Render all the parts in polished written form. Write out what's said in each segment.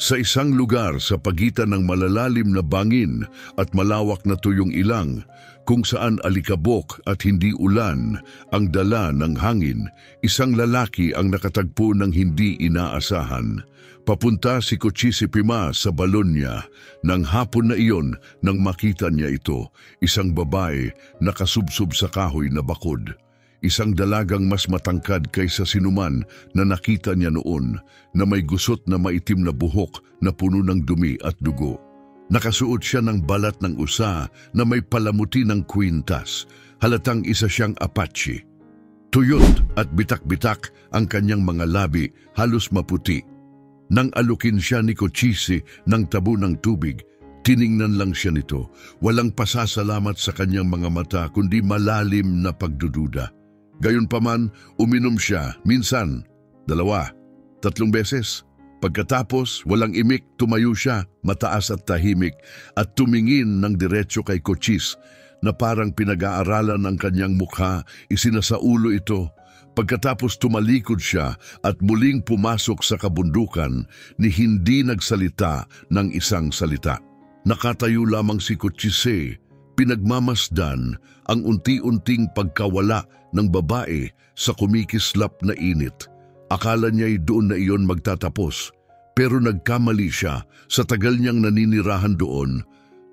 Sa isang lugar sa pagitan ng malalalim na bangin at malawak na tuyong ilang, kung saan alikabok at hindi ulan ang dala ng hangin, isang lalaki ang nakatagpo ng hindi inaasahan. Papunta si Cochise-Pima sa balon niya. Nang hapon na iyon, nang makita niya ito, isang babae nakasubsob sa kahoy na bakod. Isang dalagang mas matangkad kaysa sinuman na nakita niya noon, na may gusot na maitim na buhok na puno ng dumi at dugo. Nakasuot siya ng balat ng usa na may palamuti ng kwintas. Halatang isa siyang Apache. Tuyot at bitak-bitak ang kanyang mga labi, halos maputi. Nang alukin siya ni Cochise ng tabo ng tubig, tiningnan lang siya nito. Walang pasasalamat sa kanyang mga mata kundi malalim na pagdududa. Gayunpaman, uminom siya, minsan, 2, 3 beses. Pagkatapos, walang imik, tumayo siya, mataas at tahimik, at tumingin ng diretso kay Cochise na parang pinag-aaralan ng kanyang mukha, isinasaulo ito. Pagkatapos tumalikod siya at muling pumasok sa kabundukan ni hindi nagsalita ng isang salita. Nakatayo lamang si Cochise, pinagmamasdan ang unti-unting pagkawala ng babae sa kumikislap na init. Akala niya'y doon na iyon magtatapos, pero nagkamali siya. Sa tagal niyang naninirahan doon,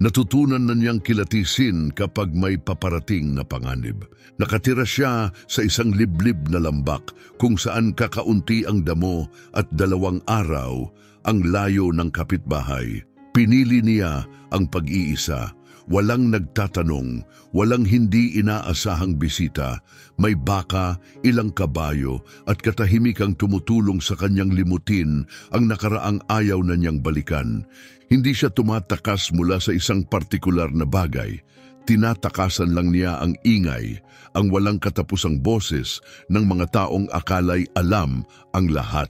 natutunan na niyang kilatisin kapag may paparating na panganib. Nakatira siya sa isang liblib na lambak kung saan kakaunti ang damo at 2 araw ang layo ng kapitbahay. Pinili niya ang pag-iisa. Walang nagtatanong, walang hindi inaasahang bisita, may baka, ilang kabayo at katahimik ang tumutulong sa kanyang limutin ang nakaraang ayaw na niyang balikan. Hindi siya tumatakas mula sa isang partikular na bagay. Tinatakasan lang niya ang ingay, ang walang katapusang boses ng mga taong akalay alam ang lahat.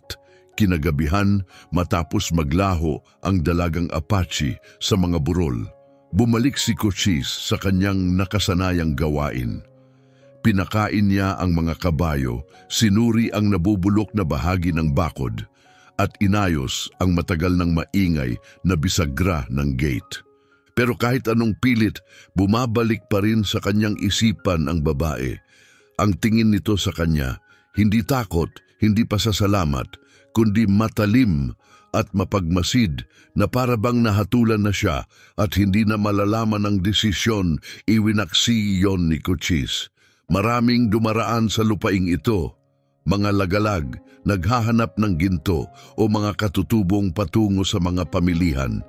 Kinagabihan, matapos maglaho ang dalagang Apache sa mga burol, bumalik si Cochise sa kanyang nakasanayang gawain. Pinakain niya ang mga kabayo, sinuri ang nabubulok na bahagi ng bakod, at inayos ang matagal ng maingay na bisagra ng gate. Pero kahit anong pilit, bumabalik pa rin sa kanyang isipan ang babae. Ang tingin nito sa kanya, hindi takot, hindi pasasalamat, kundi matalim at mapagmasid na parabang nahatulan na siya at hindi na malalaman ang desisyon iwinaksi iyon ni Cochise. Maraming dumaraan sa lupaing ito, mga lagalag, naghahanap ng ginto o mga katutubong patungo sa mga pamilihan.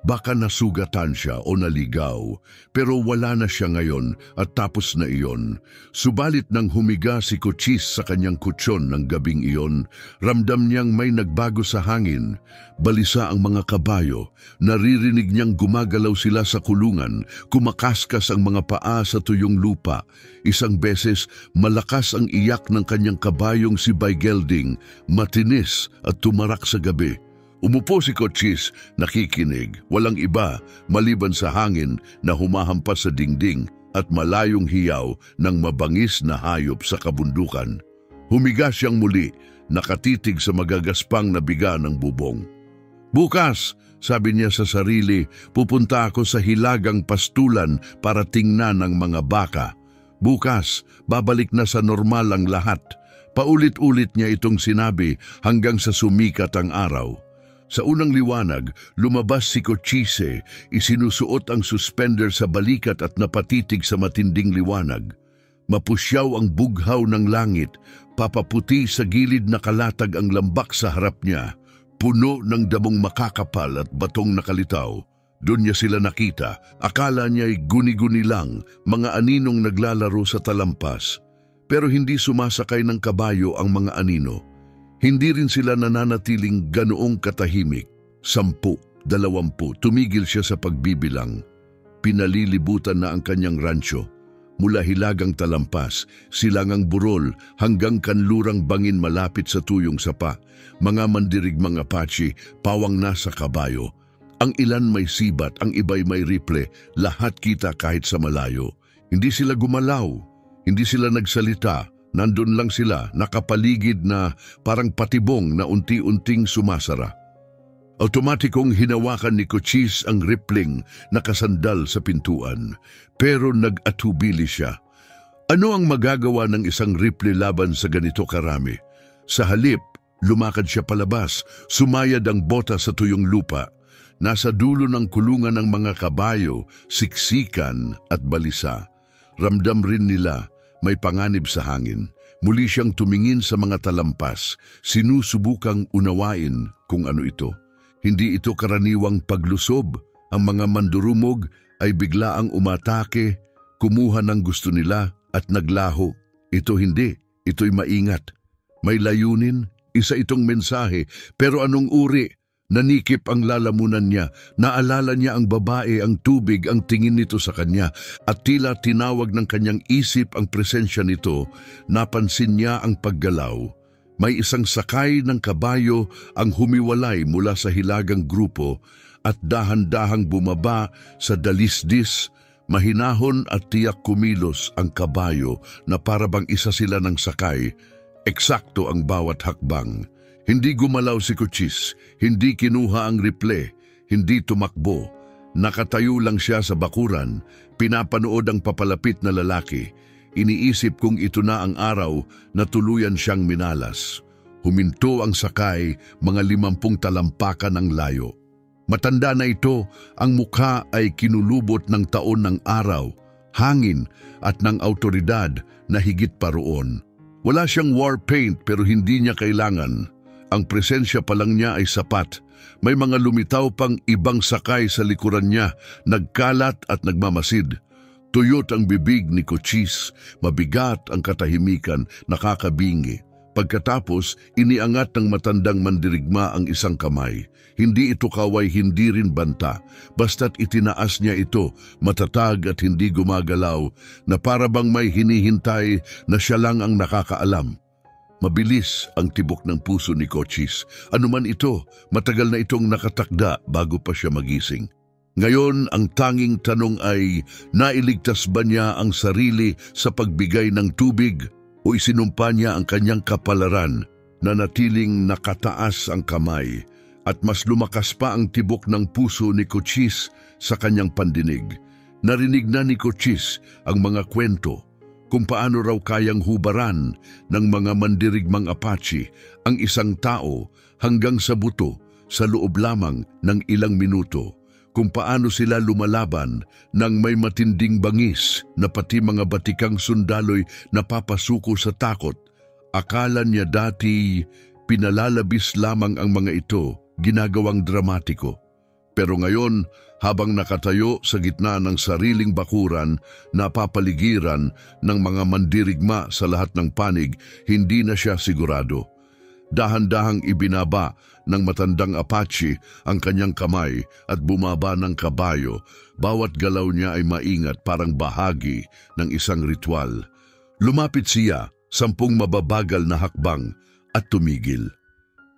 Baka nasugatan siya o naligaw, pero wala na siya ngayon at tapos na iyon. Subalit nang humiga si Cochise sa kanyang kutsyon ng gabing iyon, ramdam niyang may nagbago sa hangin. Balisa ang mga kabayo, naririnig niyang gumagalaw sila sa kulungan, kumakaskas ang mga paa sa tuyong lupa. Isang beses, malakas ang iyak ng kanyang kabayong si Baygelding, matinis at tumarak sa gabi. Umupo si Cochise, nakikinig, walang iba maliban sa hangin na humahampas sa dingding at malayong hiyaw ng mabangis na hayop sa kabundukan. Humiga siyang muli, nakatitig sa magagaspang na biga ng bubong. Bukas, sabi niya sa sarili, pupunta ako sa hilagang pastulan para tingnan ang mga baka. Bukas, babalik na sa normal ang lahat. Paulit-ulit niya itong sinabi hanggang sa sumikat ang araw. Sa unang liwanag, lumabas si Cochise, isinusuot ang suspender sa balikat at napatitig sa matinding liwanag. Mapusyaw ang bughaw ng langit, papaputi sa gilid na kalatag ang lambak sa harap niya, puno ng damong makakapal at batong nakalitaw. Doon niya sila nakita, akala niya'y guni-guni lang, mga aninong naglalaro sa talampas. Pero hindi sumasakay ng kabayo ang mga anino. Hindi rin sila nananatiling ganoong katahimik. 10, 20, tumigil siya sa pagbibilang. Pinalilibutan na ang kanyang rancho. Mula hilagang talampas, silangang burol hanggang kanlurang bangin malapit sa tuyong sapa. Mga mandirigmang Apache, pawang nasa kabayo. Ang ilan may sibat, ang iba'y may rifle, lahat kita kahit sa malayo. Hindi sila gumalaw, hindi sila nagsalita. Nandun lang sila, nakapaligid na parang patibong na unti-unting sumasara. Automatikong hinawakan ni Cochise ang ripling na kasandal sa pintuan, pero nag-atubili siya. Ano ang magagawa ng isang rifle laban sa ganito karami? Sa halip, lumakad siya palabas, sumayad ang bota sa tuyong lupa. Nasa dulo ng kulungan ng mga kabayo, siksikan at balisa. Ramdam rin nila, may panganib sa hangin. Muli siyang tumingin sa mga talampas, sinusubukang unawain kung ano ito. Hindi ito karaniwang paglusob. Ang mga mandurumog ay biglaang umatake, kumuha ng gusto nila at naglaho. Ito hindi, ito'y maingat. May layunin, isa itong mensahe, pero anong uri? Nanikip ang lalamunan niya, naalala niya ang babae, ang tubig, ang tingin nito sa kanya, at tila tinawag ng kanyang isip ang presensya nito, napansin niya ang paggalaw. May isang sakay ng kabayo ang humiwalay mula sa hilagang grupo at dahan-dahang bumaba sa dalisdis. Mahinahon at tiyak kumilos ang kabayo na parabang isa sila ng sakay. Eksakto ang bawat hakbang. Hindi gumalaw si Cochise, hindi kinuha ang rifle, hindi tumakbo. Nakatayo lang siya sa bakuran, pinapanood ang papalapit na lalaki. Iniisip kung ito na ang araw na tuluyan siyang minalas. Huminto ang sakay, mga 50 talampakan ang layo. Matanda na ito, ang mukha ay kinulubot ng taon ng araw, hangin at ng autoridad na higit pa roon. Wala siyang war paint pero hindi niya kailangan. Ang presensya pa lang niya ay sapat. May mga lumitaw pang ibang sakay sa likuran niya, nagkalat at nagmamasid. Tuyot ang bibig ni Cochise, mabigat ang katahimikan, nakakabingi. Pagkatapos, iniangat ng matandang mandirigma ang isang kamay. Hindi ito kaway, hindi rin banta. Basta't itinaas niya ito, matatag at hindi gumagalaw, na parabang may hinihintay na siya lang ang nakakaalam. Mabilis ang tibok ng puso ni Cochise. Ano man ito, matagal na itong nakatakda bago pa siya magising. Ngayon, ang tanging tanong ay, nailigtas ba niya ang sarili sa pagbigay ng tubig o isinumpa niya ang kanyang kapalaran na natiling nakataas ang kamay at mas lumakas pa ang tibok ng puso ni Cochise sa kanyang pandinig. Narinig na ni Cochise ang mga kwento kung paano raw kayang hubaran ng mga mandirigmang Apache ang isang tao hanggang sa buto sa loob lamang ng ilang minuto. Kung paano sila lumalaban nang may matinding bangis na pati mga batikang sundaloy napapasuko sa takot. Akala niya dati pinalalabis lamang ang mga ito, ginagawang dramatiko. Pero ngayon, habang nakatayo sa gitna ng sariling bakuran, napapaligiran ng mga mandirigma sa lahat ng panig, hindi na siya sigurado. Dahan-dahang ibinaba ng matandang Apache ang kanyang kamay at bumaba ng kabayo. Bawat galaw niya ay maingat, parang bahagi ng isang ritual. Lumapit siya, 10 mababagal na hakbang at tumigil.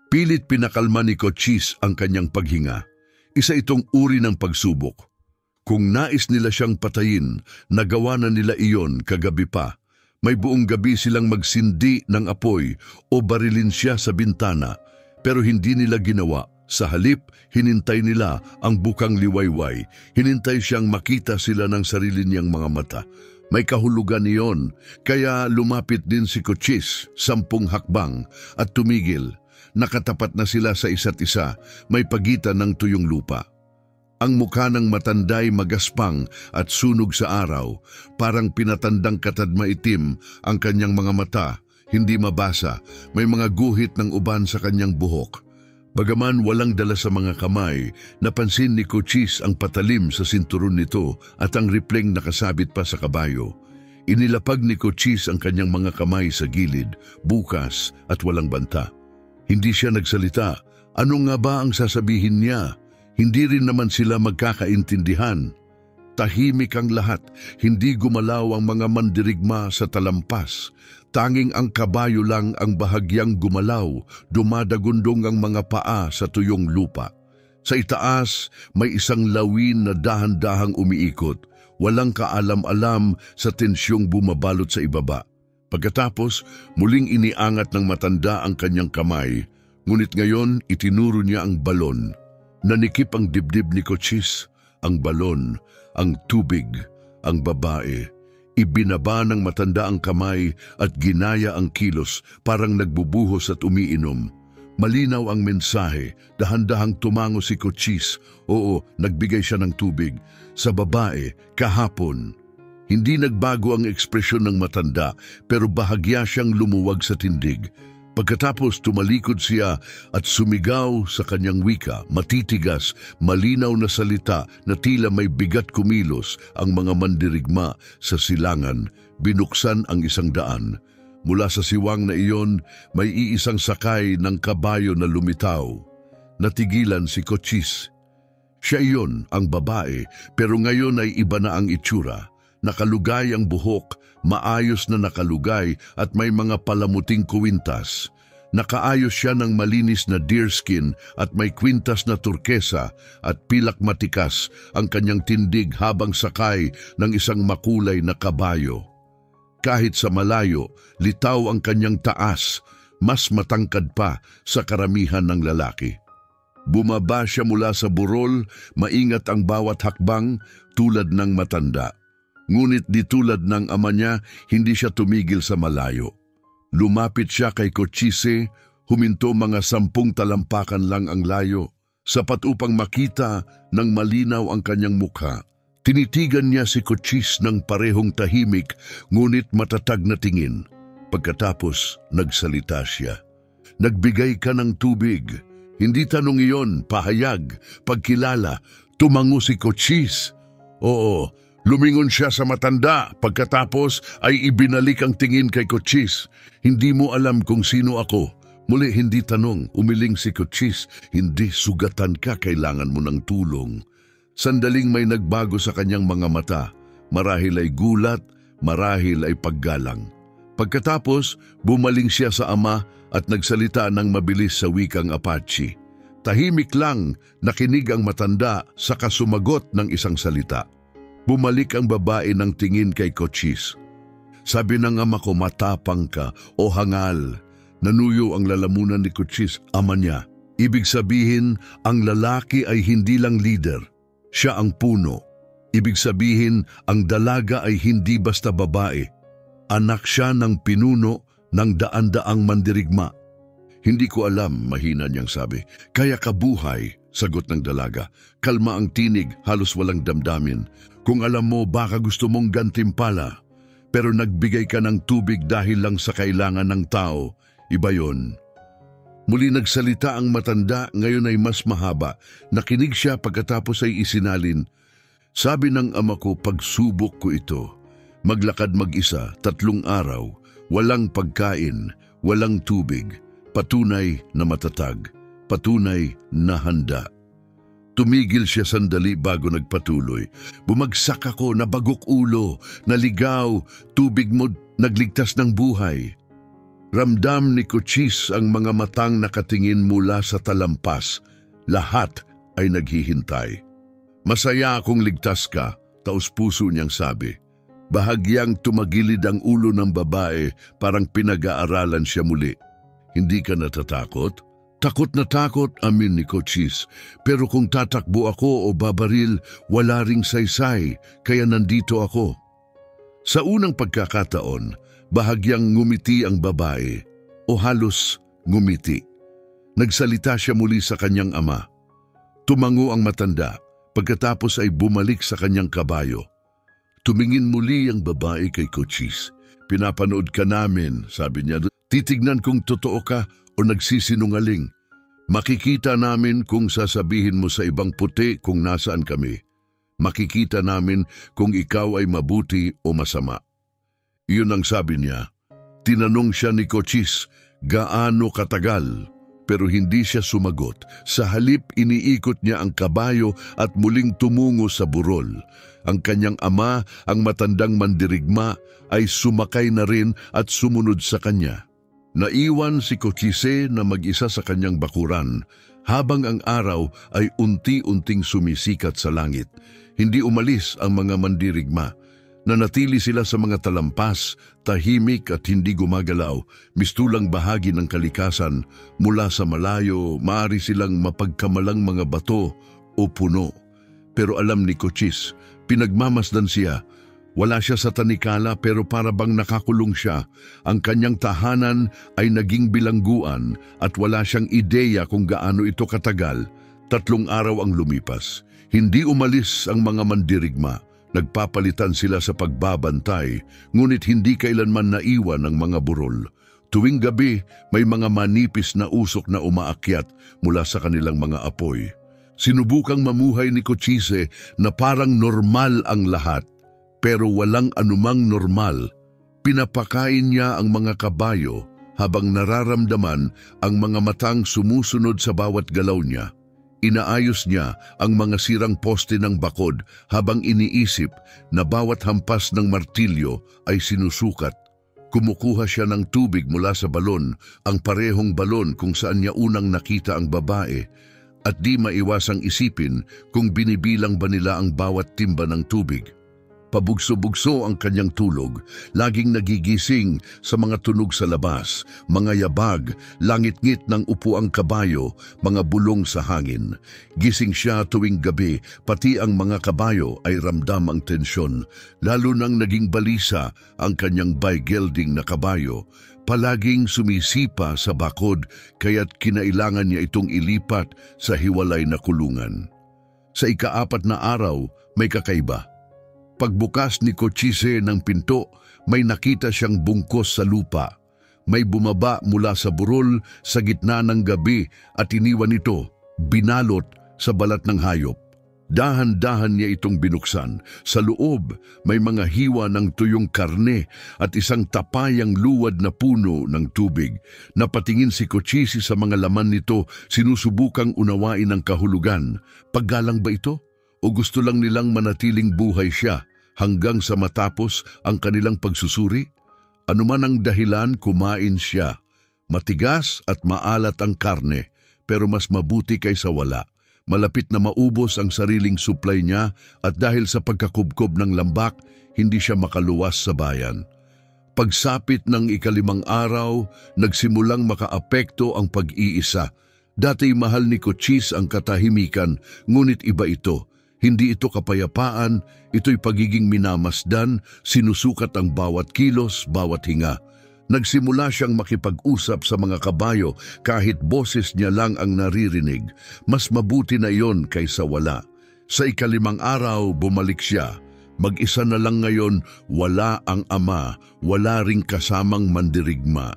Pilit pinakalma ni Cochise ang kanyang paghinga. Isa itong uri ng pagsubok. Kung nais nila siyang patayin, nagawa na nila iyon kagabi pa. May buong gabi silang magsindi ng apoy o barilin siya sa bintana, pero hindi nila ginawa. Sa halip, hinintay nila ang bukang liwayway. Hinintay siyang makita sila ng sarili niyang mga mata. May kahulugan niyon, kaya lumapit din si Cochise, 10 hakbang, at tumigil. Nakatapat na sila sa isa't isa, may pagitan ng tuyong lupa. Ang mukha ng matanday magaspang at sunog sa araw, parang pinatandang katadma itim ang kanyang mga mata, hindi mabasa, may mga guhit ng uban sa kanyang buhok. Bagaman walang dala sa mga kamay, napansin ni Cochise ang patalim sa sinturon nito at ang rifleng nakasabit pa sa kabayo. Inilapag ni Cochise ang kanyang mga kamay sa gilid, bukas at walang banta. Hindi siya nagsalita. Ano nga ba ang sasabihin niya? Hindi rin naman sila magkakaintindihan. Tahimik ang lahat, hindi gumalaw ang mga mandirigma sa talampas. Tanging ang kabayo lang ang bahagyang gumalaw, dumadagundong ang mga paa sa tuyong lupa. Sa itaas, may isang lawin na dahan-dahang umiikot, walang kaalam-alam sa tensyong bumabalot sa ibaba. Pagkatapos, muling iniangat ng matanda ang kanyang kamay, ngunit ngayon itinuro niya ang balon. Nanikip ang dibdib ni Cochise, ang balon, ang tubig, ang babae. Ibinaba ng matanda ang kamay at ginaya ang kilos, parang nagbubuhos at umiinom. Malinaw ang mensahe, dahan-dahang tumango si Cochise. Oo, nagbigay siya ng tubig. Sa babae, kahapon. Hindi nagbago ang ekspresyon ng matanda, pero bahagya siyang lumuwag sa tindig. Pagkatapos tumalikod siya at sumigaw sa kanyang wika, matitigas, malinaw na salita na tila may bigat kumilos ang mga mandirigma sa silangan. Binuksan ang isang daan. Mula sa siwang na iyon, may iisang sakay ng kabayo na lumitaw. Natigilan si Cochise. Siya iyon, ang babae, pero ngayon ay iba na ang itsura. Nakalugay ang buhok, maayos na nakalugay at may mga palamuting kuwintas. Nakaayos siya ng malinis na deerskin at may kwintas na turkesa at pilak matikas ang kanyang tindig habang sakay ng isang makulay na kabayo. Kahit sa malayo, litaw ang kanyang taas, mas matangkad pa sa karamihan ng lalaki. Bumaba siya mula sa burol, maingat ang bawat hakbang tulad ng matanda. Ngunit di tulad ng ama niya, hindi siya tumigil sa malayo. Lumapit siya kay Cochise, huminto mga 10 talampakan lang ang layo, sapat upang makita ng malinaw ang kanyang mukha. Tinitigan niya si Cochise ng parehong tahimik, ngunit matatag na tingin. Pagkatapos, nagsalita siya. Nagbigay ka ng tubig. Hindi tanong iyon, pahayag, pagkilala. Tumango si Cochise. Oo, lumingon siya sa matanda, pagkatapos ay ibinalik ang tingin kay Cochise. Hindi mo alam kung sino ako. Muli hindi tanong, umiling si Cochise. Hindi sugatan ka, kailangan mo ng tulong. Sandaling may nagbago sa kanyang mga mata. Marahil ay gulat, marahil ay paggalang. Pagkatapos, bumaling siya sa ama at nagsalita ng mabilis sa wikang Apache. Tahimik lang, nakinig ang matanda sa kasumagot ng isang salita. Bumalik ang babae ng tingin kay Cochise. Sabi ng ama ko, matapang ka o hangal. Nanuyo ang lalamunan ni Cochise, ama niya. Ibig sabihin, ang lalaki ay hindi lang leader. Siya ang puno. Ibig sabihin, ang dalaga ay hindi basta babae. Anak siya ng pinuno ng daan-daang mandirigma. Hindi ko alam, mahina niyang sabi. Kaya kabuhay, sagot ng dalaga. Kalma ang tinig, halos walang damdamin. Kung alam mo, baka gusto mong gantimpala. Pero nagbigay ka ng tubig dahil lang sa kailangan ng tao. Iba yon. Muli nagsalita ang matanda, ngayon ay mas mahaba. Nakinig siya pagkatapos ay isinalin. Sabi ng ama ko, pagsubok ko ito. Maglakad mag-isa, 3 araw, walang pagkain, walang tubig, patunay na matatag, patunay na handa. Tumigil siya sandali bago nagpatuloy. Bumagsak ako, nabagok ulo, naligaw, tubig mo nagligtas ng buhay. Ramdam ni Cochise ang mga matang nakatingin mula sa talampas. Lahat ay naghihintay. Masaya akong ligtas ka, taos puso niyang sabi. Bahagyang tumagilid ang ulo ng babae, parang pinag-aaralan siya muli. Hindi ka natatakot? Takot na takot, amin ni Cochise. Pero kung tatakbo ako o babaril, wala ring saysay, kaya nandito ako. Sa unang pagkakataon, bahagyang ngumiti ang babae, o halos ngumiti. Nagsalita siya muli sa kanyang ama. Tumango ang matanda, pagkatapos ay bumalik sa kanyang kabayo. Tumingin muli ang babae kay Cochise. Pinapanood ka namin, sabi niya. Titignan kung totoo ka o nagsisinungaling. Makikita namin kung sasabihin mo sa ibang puti kung nasaan kami. Makikita namin kung ikaw ay mabuti o masama. Iyon ang sabi niya. Tinanong siya ni Cochise, gaano katagal? Pero hindi siya sumagot. Sa halip, iniikot niya ang kabayo at muling tumungo sa burol. Ang kanyang ama, ang matandang mandirigma, ay sumakay na rin at sumunod sa kanya. Naiwan si Cochise na mag-isa sa kanyang bakuran, habang ang araw ay unti-unting sumisikat sa langit. Hindi umalis ang mga mandirigma. Nanatili sila sa mga talampas, tahimik at hindi gumagalaw, mistulang bahagi ng kalikasan. Mula sa malayo, maaari silang mapagkamalang mga bato o puno. Pero alam ni Cochise, pinagmamasdan siya. Wala siya sa tanikala pero para bang nakakulong siya. Ang kanyang tahanan ay naging bilangguan at wala siyang ideya kung gaano ito katagal. 3 araw ang lumipas. Hindi umalis ang mga mandirigma. Nagpapalitan sila sa pagbabantay, ngunit hindi kailanman naiwan ang mga burol. Tuwing gabi, may mga manipis na usok na umaakyat mula sa kanilang mga apoy. Sinubukang mamuhay ni Cochise na parang normal ang lahat, pero walang anumang normal. Pinapakain niya ang mga kabayo habang nararamdaman ang mga matang sumusunod sa bawat galaw niya. Inaayos niya ang mga sirang poste ng bakod habang iniisip na bawat hampas ng martilyo ay sinusukat. Kumukuha siya ng tubig mula sa balon, ang parehong balon kung saan niya unang nakita ang babae, at di maiwasang isipin kung binibilang ba nila ang bawat timba ng tubig. Pabugso-bugso ang kanyang tulog, laging nagigising sa mga tunog sa labas, mga yabag, langit-ngit ng upuang kabayo, mga bulong sa hangin. Gising siya tuwing gabi, pati ang mga kabayo ay ramdam ang tensyon, lalo nang naging balisa ang kanyang by-gelding na kabayo. Palaging sumisipa sa bakod, kaya't kinailangan niya itong ilipat sa hiwalay na kulungan. Sa ika-4 na araw, may kakaiba. Pagbukas ni Cochise ng pinto, may nakita siyang bungkos sa lupa. May bumaba mula sa burol sa gitna ng gabi at iniwan ito, binalot sa balat ng hayop. Dahan-dahan niya itong binuksan. Sa loob, may mga hiwa ng tuyong karne at isang tapayang luwad na puno ng tubig. Napatingin si Cochise sa mga laman nito, sinusubukang unawain ang kahulugan. Paggalang ba ito? O gusto lang nilang manatiling buhay siya hanggang sa matapos ang kanilang pagsusuri? Anuman ang dahilan, kumain siya. Matigas at maalat ang karne, pero mas mabuti kaysa wala. Malapit na maubos ang sariling supply niya at dahil sa pagkakubkob ng lambak, hindi siya makaluwas sa bayan. Pagsapit ng ika-5 araw, nagsimulang makaapekto ang pag-iisa. Dati mahal ni Cochise ang katahimikan, ngunit iba ito. Hindi ito kapayapaan, ito'y pagiging minamasdan, sinusukat ang bawat kilos, bawat hinga. Nagsimula siyang makipag-usap sa mga kabayo kahit boses niya lang ang naririnig. Mas mabuti na yon kaysa wala. Sa ika-5 araw, bumalik siya. Mag-isa na lang ngayon, wala ang ama, wala ring kasamang mandirigma.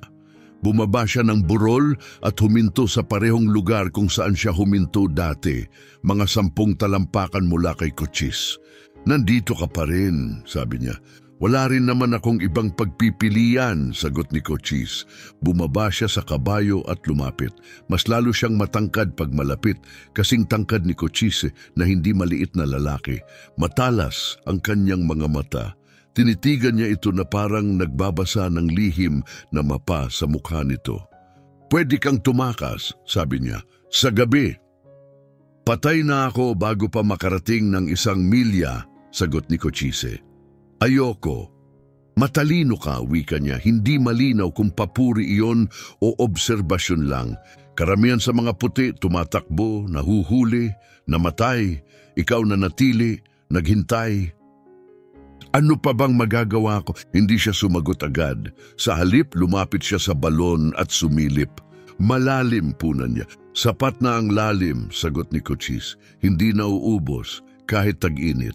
Bumaba siya ng burol at huminto sa parehong lugar kung saan siya huminto dati, mga 10 talampakan mula kay Cochise. Nandito ka pa rin, sabi niya. Wala rin naman akong ibang pagpipilian, sagot ni Cochise. Bumaba siya sa kabayo at lumapit. Mas lalo siyang matangkad pag malapit, kasing tangkad ni Cochise na hindi maliit na lalaki. Matalas ang kanyang mga mata. Tinitigan niya ito na parang nagbabasa ng lihim na mapa sa mukha nito. Pwede kang tumakas, sabi niya, sa gabi. Patay na ako bago pa makarating ng 1 milya, sagot ni Cochise. Ayoko. Matalino ka, wika niya, hindi malinaw kung papuri iyon o obserbasyon lang. Karamihan sa mga puti tumatakbo, nahuhuli, namatay, ikaw na natili, naghintay. Ano pa bang magagawa ko? Hindi siya sumagot agad. Sa halip, lumapit siya sa balon at sumilip. Malalim punan niya. Sapat na ang lalim, sagot ni Cochise. Hindi na uubos, kahit tag-init.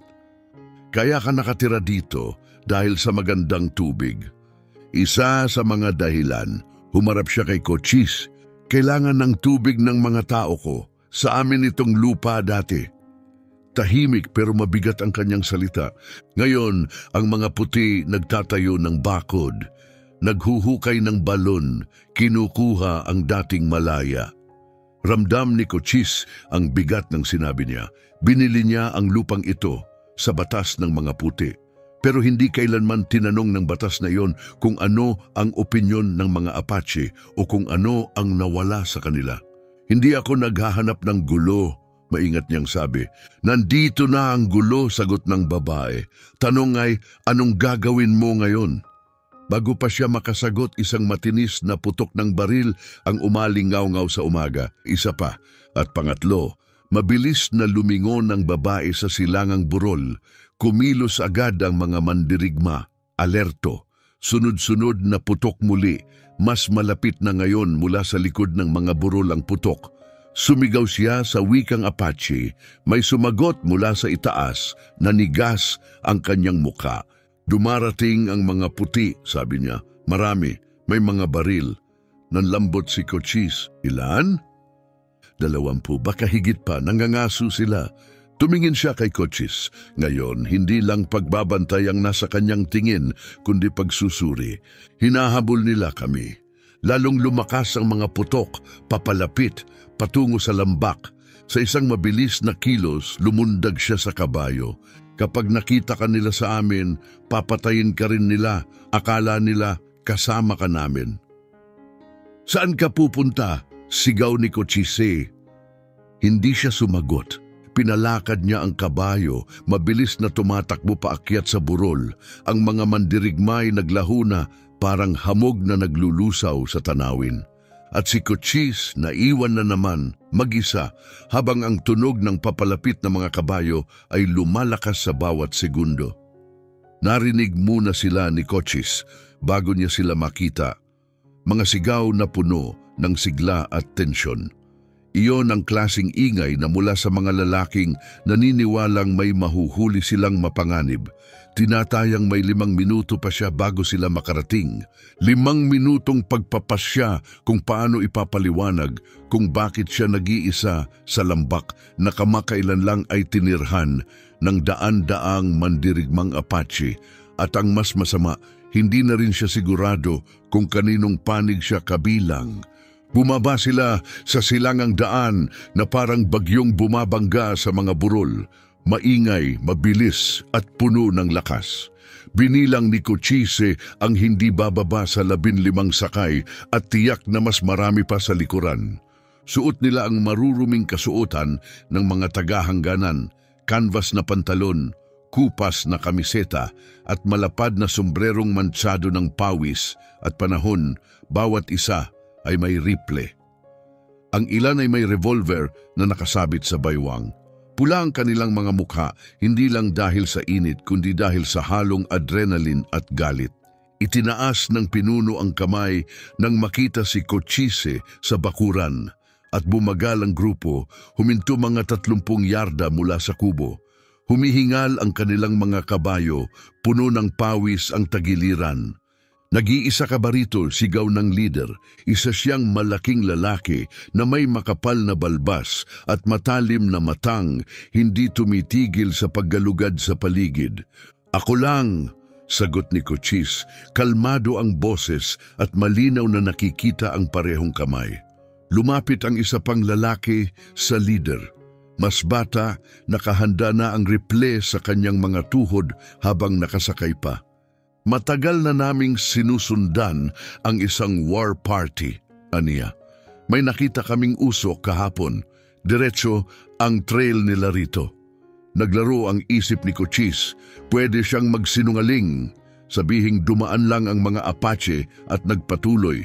Kaya ka nakatira dito dahil sa magandang tubig. Isa sa mga dahilan, humarap siya kay Cochise. Kailangan ng tubig ng mga tao ko. Sa amin itong lupa dati. Tahimik pero mabigat ang kanyang salita. Ngayon, ang mga puti nagtatayo ng bakod. Naghuhukay ng balon, kinukuha ang dating malaya. Ramdam ni Cochise ang bigat ng sinabi niya. Binili niya ang lupang ito sa batas ng mga puti. Pero hindi kailanman tinanong ng batas na iyon kung ano ang opinyon ng mga Apache o kung ano ang nawala sa kanila. Hindi ako naghahanap ng gulo, Maingat niyang sabi. Nandito na ang gulo, sagot ng babae. Tanong ay, anong gagawin mo ngayon? Bago pa siya makasagot, isang matinis na putok ng baril ang umalingaw-ngaw sa umaga. Isa pa. At pangatlo, mabilis na lumingon ang babae sa silangang burol. Kumilos agad ang mga mandirigma. Alerto. Sunod-sunod na putok muli. Mas malapit na ngayon mula sa likod ng mga burol ang putok. Sumigaw siya sa wikang Apache, may sumagot mula sa itaas, nanigas ang kanyang muka. Dumarating ang mga puti, sabi niya. Marami, may mga baril. Nanlambot si Cochise. Ilan? 20, baka higit pa, nangangaso sila. Tumingin siya kay Cochise. Ngayon, hindi lang pagbabantay ang nasa kanyang tingin, kundi pagsusuri. Hinahabol nila kami. Lalong lumakas ang mga putok, papalapit, patungo sa lambak. Sa isang mabilis na kilos, lumundag siya sa kabayo. Kapag nakita ka nila sa amin, papatayin ka rin nila. Akala nila, kasama ka namin. Saan ka pupunta? Sigaw ni Cochise. Hindi siya sumagot. Pinalakad niya ang kabayo, mabilis na tumatakbo paakyat sa burol. Ang mga mandirigma ay naglaho na, parang hamog na naglulusaw sa tanawin. At si Cochise naiwan na naman mag-isa habang ang tunog ng papalapit na mga kabayo ay lumalakas sa bawat segundo. Narinig muna sila ni Cochise bago niya sila makita. Mga sigaw na puno ng sigla at tensyon. Iyon ang klasing ingay na mula sa mga lalaking naniniwalang may mahuhuli silang mapanganib. Tinatayang may 5 minuto pa siya bago sila makarating. 5 minutong pagpapasya kung paano ipapaliwanag kung bakit siya nag-iisa sa lambak na kamakailan lang ay tinirhan ng daan-daang mandirigmang Apache. At ang mas masama, hindi na rin siya sigurado kung kaninong panig siya kabilang. Bumaba sila sa silangang daan na parang bagyong bumabangga sa mga burol. Maingay, mabilis at puno ng lakas. Binilang ni Cochise ang hindi bababa sa 15 sakay at tiyak na mas marami pa sa likuran. Suot nila ang maruruming kasuotan ng mga tagahangganan, canvas na pantalon, kupas na kamiseta at malapad na sombrerong mantsado ng pawis at panahon, bawat isa ay may rifle. Ang ilan ay may revolver na nakasabit sa baywang. Pula ang kanilang mga mukha, hindi lang dahil sa init kundi dahil sa halong adrenaline at galit. Itinaas ng pinuno ang kamay nang makita si Cochise sa bakuran at bumagal ang grupo, huminto mga 30 yarda mula sa kubo. Humihingal ang kanilang mga kabayo, puno ng pawis ang tagiliran. Nag-iisa ka ba rito, sigaw ng leader. Isa siyang malaking lalaki na may makapal na balbas at matalim na matang, hindi tumitigil sa paggalugad sa paligid. Ako lang, sagot ni Cochise. Kalmado ang boses at malinaw na nakikita ang parehong kamay. Lumapit ang isa pang lalaki sa leader. Mas bata, nakahanda na ang rifle sa kanyang mga tuhod habang nakasakay pa. Matagal na naming sinusundan ang isang war party, aniya. May nakita kaming usok kahapon, diretso ang trail nila rito. Naglaro ang isip ni Cochise, pwede siyang magsinungaling, sabihing dumaan lang ang mga Apache at nagpatuloy.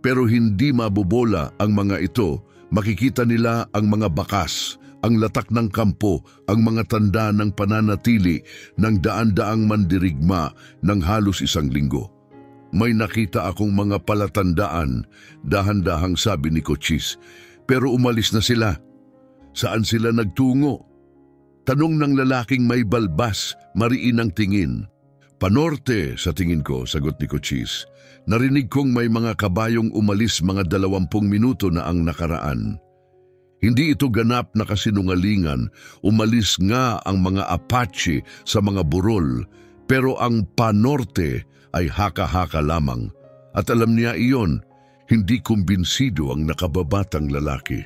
Pero hindi mabobola ang mga ito, makikita nila ang mga bakas, ang latak ng kampo, ang mga tanda ng pananatili ng daan-daang mandirigma ng halos 1 linggo. May nakita akong mga palatandaan, dahan-dahang sabi ni Cochise, pero umalis na sila. Saan sila nagtungo? Tanong ng lalaking may balbas, mariin ang tingin. Panorte sa tingin ko, sagot ni Cochise. Narinig kong may mga kabayong umalis mga 20 minuto na ang nakaraan. Hindi ito ganap na kasinungalingan, umalis nga ang mga Apache sa mga burol, pero ang panorte ay haka-haka lamang. At alam niya iyon, hindi kumbinsido ang nakababatang lalaki.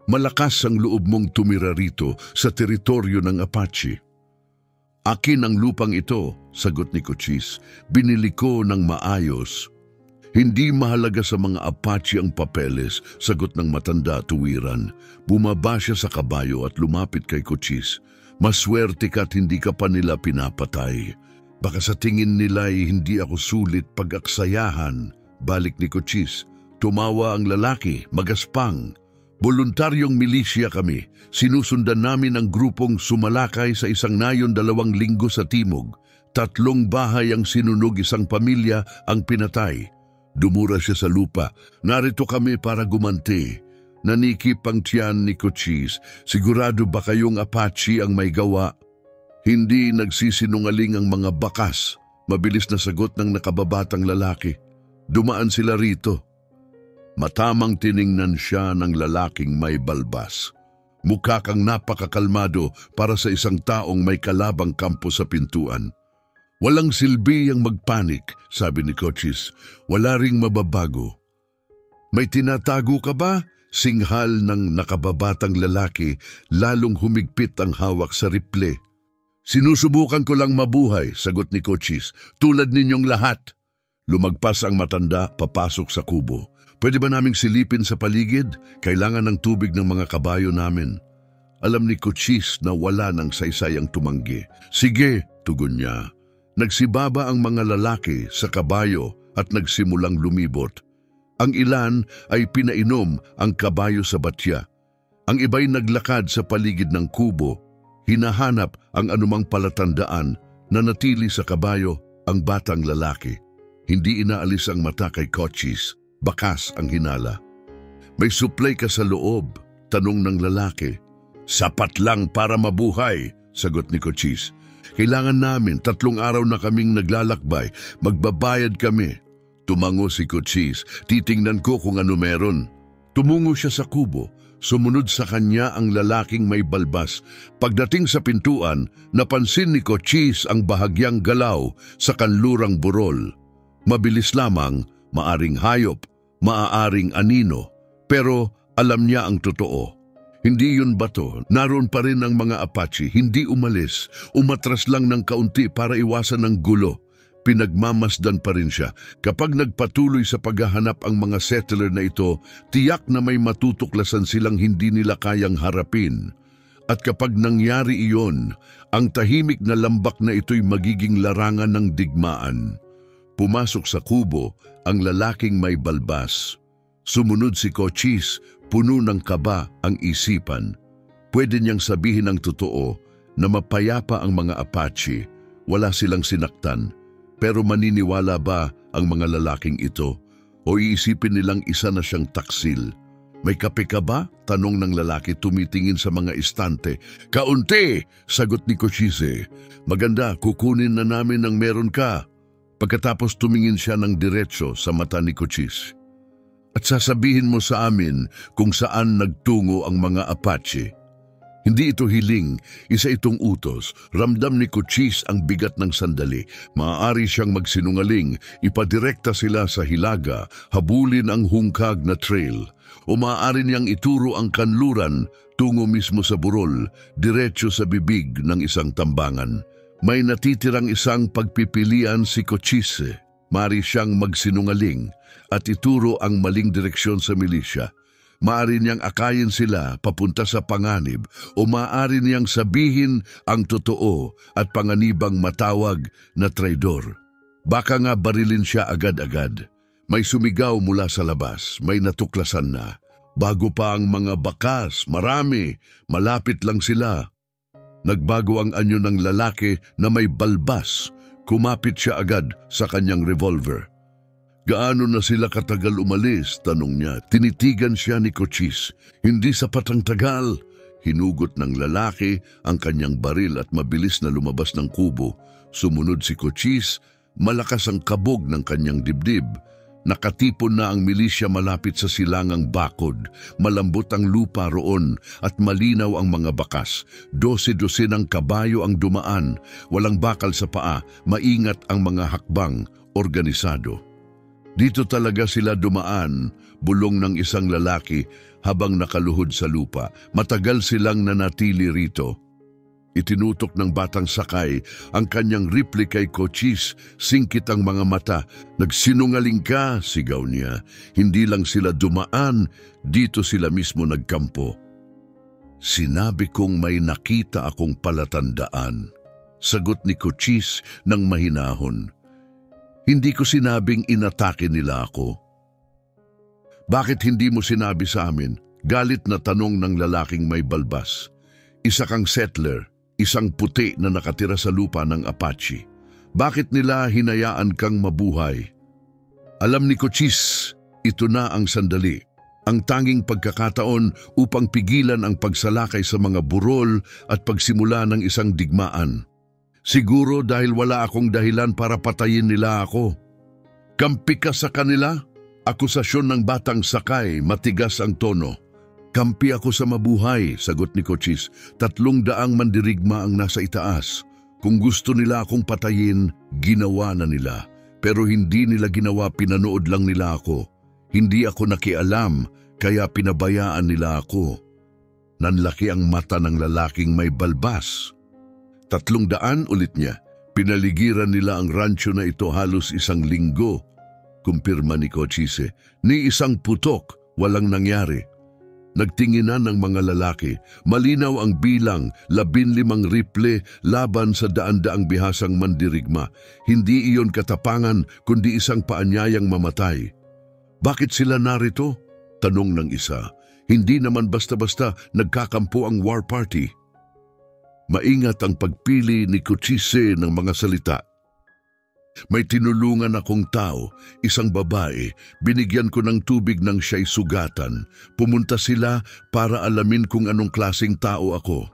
Malakas ang loob mong tumira rito sa teritoryo ng Apache. Akin ang lupang ito, sagot ni Cochise. Binili ko ng maayos. Hindi mahalaga sa mga Apache ang papeles, sagot ng matanda tuwiran. Bumaba siya sa kabayo at lumapit kay Cochise. Maswerte ka't hindi ka pa nila pinapatay. Baka sa tingin nila ay hindi ako sulit pag-aksayahan. Balik ni Cochise. Tumawa ang lalaki, magaspang. Voluntaryong milisya kami. Sinusundan namin ang grupong sumalakay sa isang nayon 2 linggo sa timog. 3 bahay ang sinunog, 1 pamilya ang pinatay. Dumura siya sa lupa. Narito kami para gumanti. Nanikip ang tiyan ni Cochise. Sigurado ba kayong Apache ang may gawa? Hindi nagsisinungaling ang mga bakas. Mabilis na sagot ng nakababatang lalaki. Dumaan sila rito. Matamang tiningnan siya ng lalaking may balbas. Mukha kang napakakalmado para sa isang taong may kalabang kampo sa pintuan. Walang silbi ang magpanik, sabi ni Cochise. Wala ring mababago. May tinatago ka ba? Singhal ng nakababatang lalaki, lalong humigpit ang hawak sa riple. Sinusubukan ko lang mabuhay, sagot ni Cochise. Tulad ninyong lahat. Lumagpas ang matanda, papasok sa kubo. Pwede ba naming silipin sa paligid? Kailangan ng tubig ng mga kabayo namin. Alam ni Cochise na wala ng saysay ang tumanggi. Sige, tugon niya. Nagsibaba ang mga lalaki sa kabayo at nagsimulang lumibot. Ang ilan ay pinainom ang kabayo sa batya. Ang iba'y naglakad sa paligid ng kubo, hinahanap ang anumang palatandaan na natili sa kabayo ang batang lalaki. Hindi inaalis ang mata kay Cochise, bakas ang hinala. May suplay ka sa loob, tanong ng lalaki. Sapat lang para mabuhay, sagot ni Cochise. Kailangan namin, 3 araw na kaming naglalakbay, magbabayad kami. Tumango si Cochise, titingnan ko kung ano meron. Tumungo siya sa kubo, sumunod sa kanya ang lalaking may balbas. Pagdating sa pintuan, napansin ni Cochise ang bahagyang galaw sa kanlurang burol. Mabilis lamang, maaring hayop, maaaring anino, pero alam niya ang totoo. Hindi yun bato, naroon pa rin ang mga Apache, hindi umalis, umatras lang ng kaunti para iwasan ng gulo. Pinagmamasdan pa rin siya. Kapag nagpatuloy sa paghahanap ang mga settler na ito, tiyak na may matutuklasan silang hindi nila kayang harapin. At kapag nangyari iyon, ang tahimik na lambak na ito'y magiging larangan ng digmaan. Pumasok sa kubo ang lalaking may balbas. Sumunod si Cochise, puno ng kaba ang isipan. Pwede niyang sabihin ang totoo na mapayapa ang mga Apache, wala silang sinaktan. Pero maniniwala ba ang mga lalaking ito o iisipin nilang isa na siyang taksil? May kape ka ba? Tanong ng lalaki tumitingin sa mga istante. Kaunti! Sagot ni Cochise. Maganda, kukunin na namin ang meron ka. Pagkatapos tumingin siya ng diretso sa mata ni Cochise. At sasabihin mo sa amin kung saan nagtungo ang mga Apache. Hindi ito hiling, isa itong utos. Ramdam ni Cochise ang bigat ng sandali. Maaari siyang magsinungaling, ipadirekta sila sa hilaga, habulin ang hungkag na trail. O maaari niyang ituro ang kanluran tungo mismo sa burol, diretso sa bibig ng isang tambangan. May natitirang isang pagpipilian si Cochise. Maaari siyang magsinungaling at ituro ang maling direksyon sa milisya. Maaari niyang akayin sila papunta sa panganib o maaari niyang sabihin ang totoo at panganibang matawag na traidor. Baka nga barilin siya agad-agad. May sumigaw mula sa labas, may natuklasan na. Bago pa ang mga bakas, marami, malapit lang sila. Nagbago ang anyo ng lalaki na may balbas. Kumapit siya agad sa kanyang revolver. Gaano na sila katagal umalis? Tanong niya. Tinitigan siya ni Cochise. Hindi sapat ang tagal. Hinugot ng lalaki ang kanyang baril at mabilis na lumabas ng kubo. Sumunod si Cochise, malakas ang kabog ng kanyang dibdib. Nakatipon na ang milisya malapit sa silangang bakod. Malambot ang lupa roon at malinaw ang mga bakas. 12 ng kabayo ang dumaan. Walang bakal sa paa, maingat ang mga hakbang, organisado. Dito talaga sila dumaan, bulong ng isang lalaki habang nakaluhod sa lupa. Matagal silang nanatili rito. Itinutok ng batang sakay ang kanyang rifle kay Cochise. Singkit ang mga mata. Nagsinungaling ka, sigaw niya. Hindi lang sila dumaan, dito sila mismo nagkampo. Sinabi kong may nakita akong palatandaan. Sagot ni Cochise ng mahinahon. Hindi ko sinabing inatake nila ako. Bakit hindi mo sinabi sa amin? Galit na tanong ng lalaking may balbas. Isa kang settler, isang puti na nakatira sa lupa ng Apache. Bakit nila hinayaan kang mabuhay? Alam ni Cochise, ito na ang sandali. Ang tanging pagkakataon upang pigilan ang pagsalakay sa mga burol at pagsimula ng isang digmaan. Siguro dahil wala akong dahilan para patayin nila ako. Kampi ka sa kanila? Akusasyon ng batang sakay, matigas ang tono. Kampi ako sa mabuhay, sagot ni Cochise. 300 mandirigma ang nasa itaas. Kung gusto nila akong patayin, ginawa na nila. Pero hindi nila ginawa, pinanood lang nila ako. Hindi ako nakialam, kaya pinabayaan nila ako. Nanlaki ang mata ng lalaking may balbas. 300 ulit niya. Pinaligiran nila ang rancho na ito halos 1 linggo. Kumpirma ni Cochise. Ni isang putok, walang nangyari. Nagtinginan ng mga lalaki. Malinaw ang bilang, 15 rifle laban sa daan-daang bihasang mandirigma. Hindi iyon katapangan, kundi isang paanyayang mamatay. Bakit sila narito? Tanong ng isa. Hindi naman basta-basta nagkakampo ang war party. Maingat ang pagpili ni Cochise ng mga salita. May tinulungan akong tao, isang babae, binigyan ko ng tubig nang siya'y sugatan. Pumunta sila para alamin kung anong klaseng tao ako.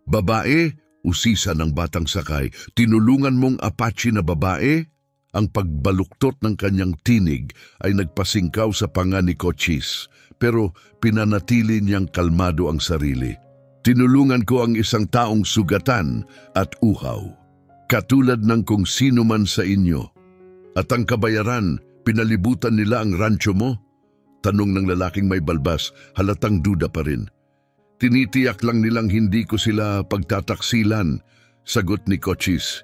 Babae? Usisa ng batang sakay. Tinulungan mong Apache na babae? Ang pagbaluktot ng kanyang tinig ay nagpasingkaw sa panga ni Cochise, pero pinanatili niyang kalmado ang sarili. Tinulungan ko ang isang taong sugatan at uhaw. Katulad ng kung sino man sa inyo. At ang kabayaran, pinalibutan nila ang rancho mo? Tanong ng lalaking may balbas, halatang duda pa rin. Tinitiyak lang nilang hindi ko sila pagtataksilan, sagot ni Cochise.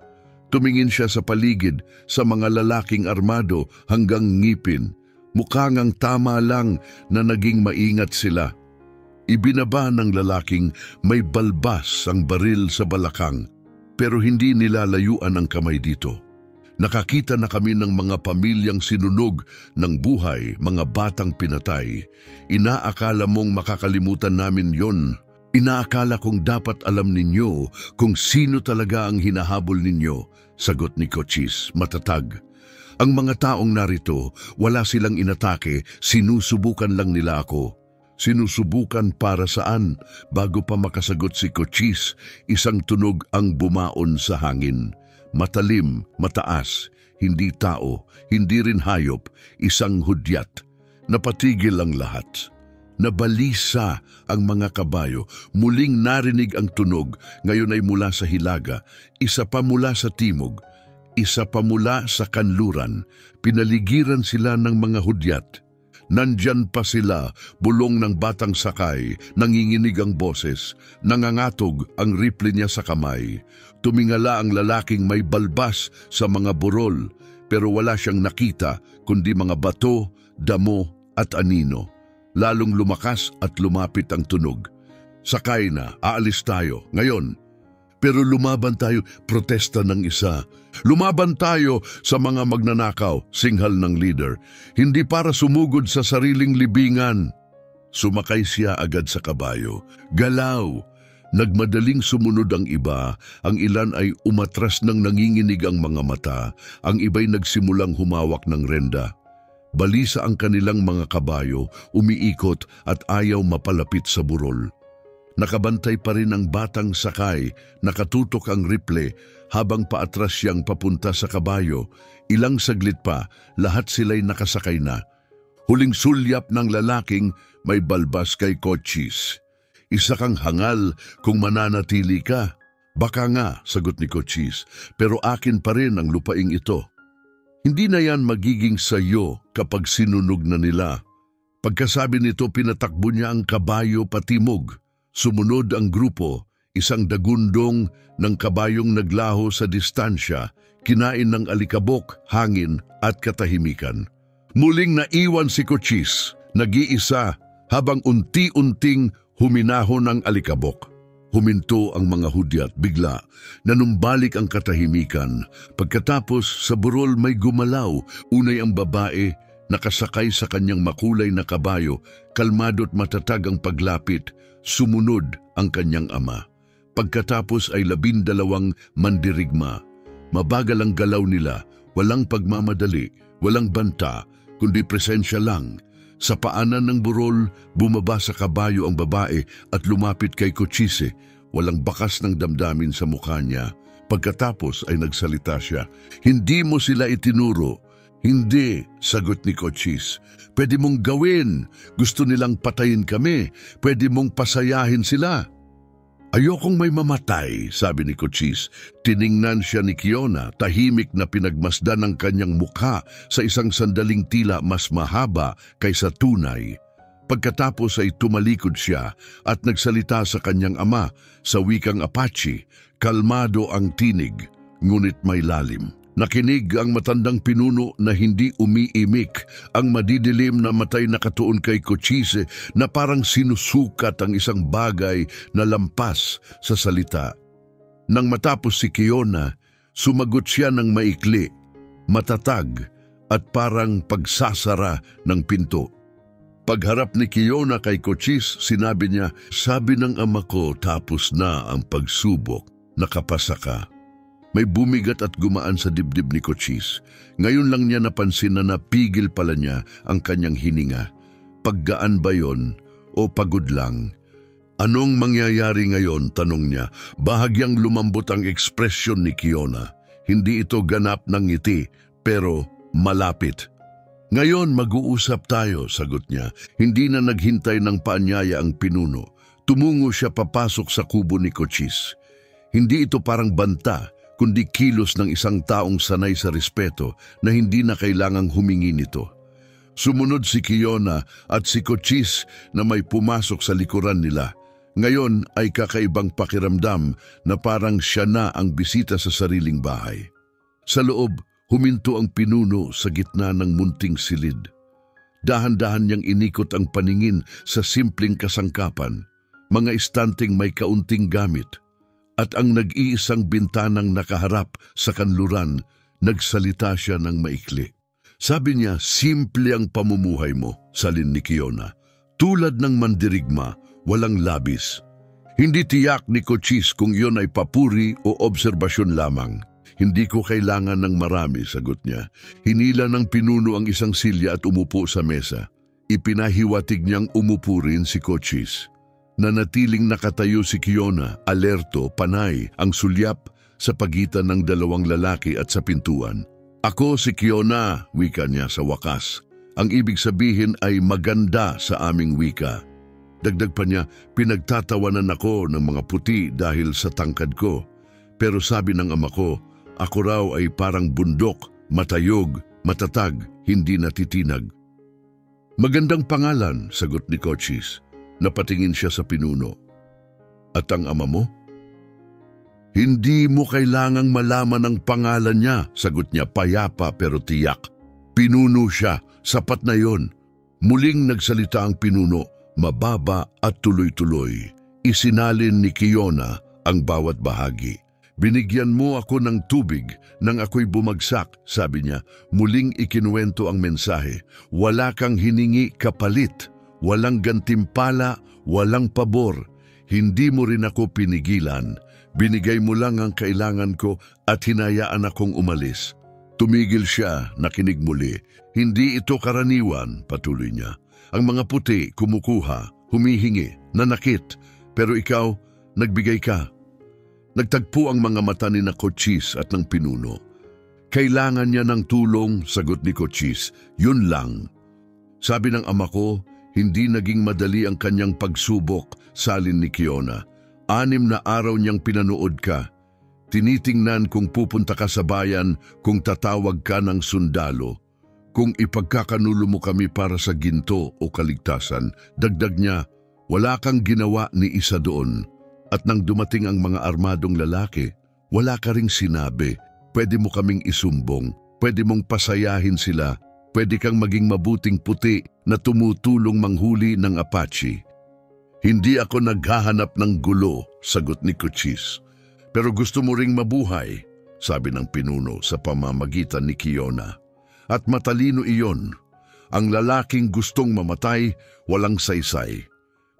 Tumingin siya sa paligid, sa mga lalaking armado hanggang ngipin. Mukhang ang tama lang na naging maingat sila. Ibinaba ng lalaking may balbas ang baril sa balakang. Pero hindi nilalayuan ang kamay dito. Nakakita na kami ng mga pamilyang sinunog ng buhay, mga batang pinatay. Inaakala mong makakalimutan namin yon. Inaakala kong dapat alam ninyo kung sino talaga ang hinahabol ninyo, sagot ni Cochise, matatag. Ang mga taong narito, wala silang inatake, sinusubukan lang nila ako. Sinusubukan para saan? Bago pa makasagot si Cochise, isang tunog ang bumaon sa hangin. Matalim, mataas, hindi tao, hindi rin hayop, isang hudyat. Napatigil ang lahat. Nabalisa ang mga kabayo. Muling narinig ang tunog, ngayon ay mula sa hilaga, isa pa mula sa timog, isa pa mula sa kanluran. Pinaligiran sila ng mga hudyat. Nandyan pa sila, bulong ng batang sakay, nanginginig ang boses, nangangatog ang rifle niya sa kamay. Tumingala ang lalaking may balbas sa mga burol, pero wala siyang nakita kundi mga bato, damo at anino. Lalong lumakas at lumapit ang tunog. Sakay na, aalis tayo, ngayon. Pero lumaban tayo, protesta ng isa. Lumaban tayo sa mga magnanakaw, singhal ng leader. Hindi para sumugod sa sariling libingan. Sumakay siya agad sa kabayo. Galaw! Nagmadaling sumunod ang iba, ang ilan ay umatras ng nanginginig ang mga mata, ang iba'y nagsimulang humawak ng renda. Balisa ang kanilang mga kabayo, umiikot at ayaw mapalapit sa burol. Nakabantay pa rin ang batang sakay, nakatutok ang rifle habang paatras siyang papunta sa kabayo. Ilang saglit pa, lahat sila'y nakasakay na. Huling sulyap ng lalaking may balbas kay Cochise. Isa kang hangal kung mananatili ka. Baka nga, sagot ni Cochise, pero akin pa rin ang lupaing ito. Hindi na yan magiging sayo kapag sinunog na nila. Pagkasabi nito, pinatakbo niya ang kabayo patimog. Sumunod ang grupo, isang dagundong ng kabayong naglaho sa distansya, kinain ng alikabok, hangin at katahimikan. Muling naiwan si Cochise, nag-iisa habang unti-unting huminahon ang alikabok. Huminto ang mga hudyat bigla, nanumbalik ang katahimikan. Pagkatapos sa burol may gumalaw, unay ang babae, nakasakay sa kanyang makulay na kabayo, kalmado't matatag ang paglapit, sumunod ang kanyang ama. Pagkatapos ay 12 mandirigma. Mabagal ang galaw nila, walang pagmamadali, walang banta, kundi presensya lang. Sa paanan ng burol, bumaba sa kabayo ang babae at lumapit kay Cochise. Walang bakas ng damdamin sa mukha niya. Pagkatapos ay nagsalita siya, "Hindi mo sila itinuro." "Hindi," sagot ni Cochise. "Pwede mong gawin. Gusto nilang patayin kami. Pwede mong pasayahin sila." "Ayokong may mamatay," sabi ni Cochise. Tiningnan siya ni Kiona, tahimik na pinagmasdan ng kanyang mukha sa isang sandaling tila mas mahaba kaysa tunay. Pagkatapos ay tumalikod siya at nagsalita sa kanyang ama sa wikang Apache. Kalmado ang tinig, ngunit may lalim. Nakinig ang matandang pinuno na hindi umiimik, ang madidilim na matay nakatuon kay Cochise na parang sinusukat ang isang bagay na lampas sa salita. Nang matapos si Kiona, sumagot siya ng maikli, matatag at parang pagsasara ng pinto. Pagharap ni Kiona kay Cochise, sinabi niya, "Sabi ng ama ko, tapos na ang pagsubok, nakapasa ka." May bumigat at gumaan sa dibdib ni Cochise. Ngayon lang niya napansin na napigil pala niya ang kanyang hininga. Paggaan ba yon o pagod lang? "Anong mangyayari ngayon?" tanong niya. Bahagyang lumambot ang ekspresyon ni Kiona. Hindi ito ganap ng ngiti, pero malapit. "Ngayon mag-uusap tayo," sagot niya. Hindi na naghintay ng paanyaya ang pinuno. Tumungo siya papasok sa kubo ni Cochise. Hindi ito parang banta, kundi kilos ng isang taong sanay sa respeto na hindi na kailangang humingi nito. Sumunod si Kiona at si Cochise na may pumasok sa likuran nila. Ngayon ay kakaibang pakiramdam na parang siya na ang bisita sa sariling bahay. Sa loob, huminto ang pinuno sa gitna ng munting silid. Dahan-dahan niyang inikot ang paningin sa simpleng kasangkapan, mga estanteng may kaunting gamit, at ang nag-iisang bintanang nakaharap sa kanluran. Nagsalita siya ng maikli. Sabi niya, "Simple ang pamumuhay mo," salin ni Kiona. "Tulad ng mandirigma, walang labis." Hindi tiyak ni Cochise kung iyon ay papuri o obserbasyon lamang. "Hindi ko kailangan ng marami," sagot niya. Hinila ng pinuno ang isang silya at umupo sa mesa. Ipinahiwatig niyang umupo rin si Cochise. Nanatiling nakatayo si Kiona, alerto, panay, ang sulyap sa pagitan ng dalawang lalaki at sa pintuan. "Ako si Kiona," wika niya sa wakas. Ang ibig sabihin ay maganda sa aming wika. Dagdag pa niya, "Pinagtatawanan ako ng mga puti dahil sa tangkad ko. Pero sabi ng ama ko, ako raw ay parang bundok, matayog, matatag, hindi natitinag." "Magandang pangalan," sagot ni Cochise. Napatingin siya sa pinuno. "At ang ama mo?" "Hindi mo kailangang malaman ang pangalan niya," sagot niya, payapa pero tiyak. "Pinuno siya, sapat na yon." Muling nagsalita ang pinuno, mababa at tuloy-tuloy. Isinalin ni Kiona ang bawat bahagi. "Binigyan mo ako ng tubig nang ako'y bumagsak," sabi niya. Muling ikinuwento ang mensahe. "Wala kang hiningi kapalit. Walang gantimpala, walang pabor. Hindi mo rin ako pinigilan. Binigay mo lang ang kailangan ko at hinayaan akong umalis." Tumigil siya, nakinig muli. "Hindi ito karaniwan," patuloy niya. "Ang mga puti kumukuha, humihingi, nanakit. Pero ikaw, nagbigay ka." Nagtagpo ang mga mata ni Cochise at ng pinuno. "Kailangan niya ng tulong," sagot ni Cochise. "Yun lang." "Sabi ng ama ko, hindi naging madali ang kanyang pagsubok," salin ni Kiona. 6 na araw niyang pinanood ka. Tinitingnan kung pupunta ka sa bayan, kung tatawag ka ng sundalo, kung ipagkakanulo mo kami para sa ginto o kaligtasan. Dagdag niya, "Wala kang ginawa ni isa doon." At nang dumating ang mga armadong lalaki, wala ka ring sinabi. Pwede mo kaming isumbong, pwede mong pasayahin sila, pwede kang maging mabuting puti na tumutulong manghuli ng Apache. Hindi ako naghahanap ng gulo, sagot ni Cochise. Pero gusto mo ring mabuhay, sabi ng pinuno sa pamamagitan ni Kiona. At matalino iyon. Ang lalaking gustong mamatay, walang saysay.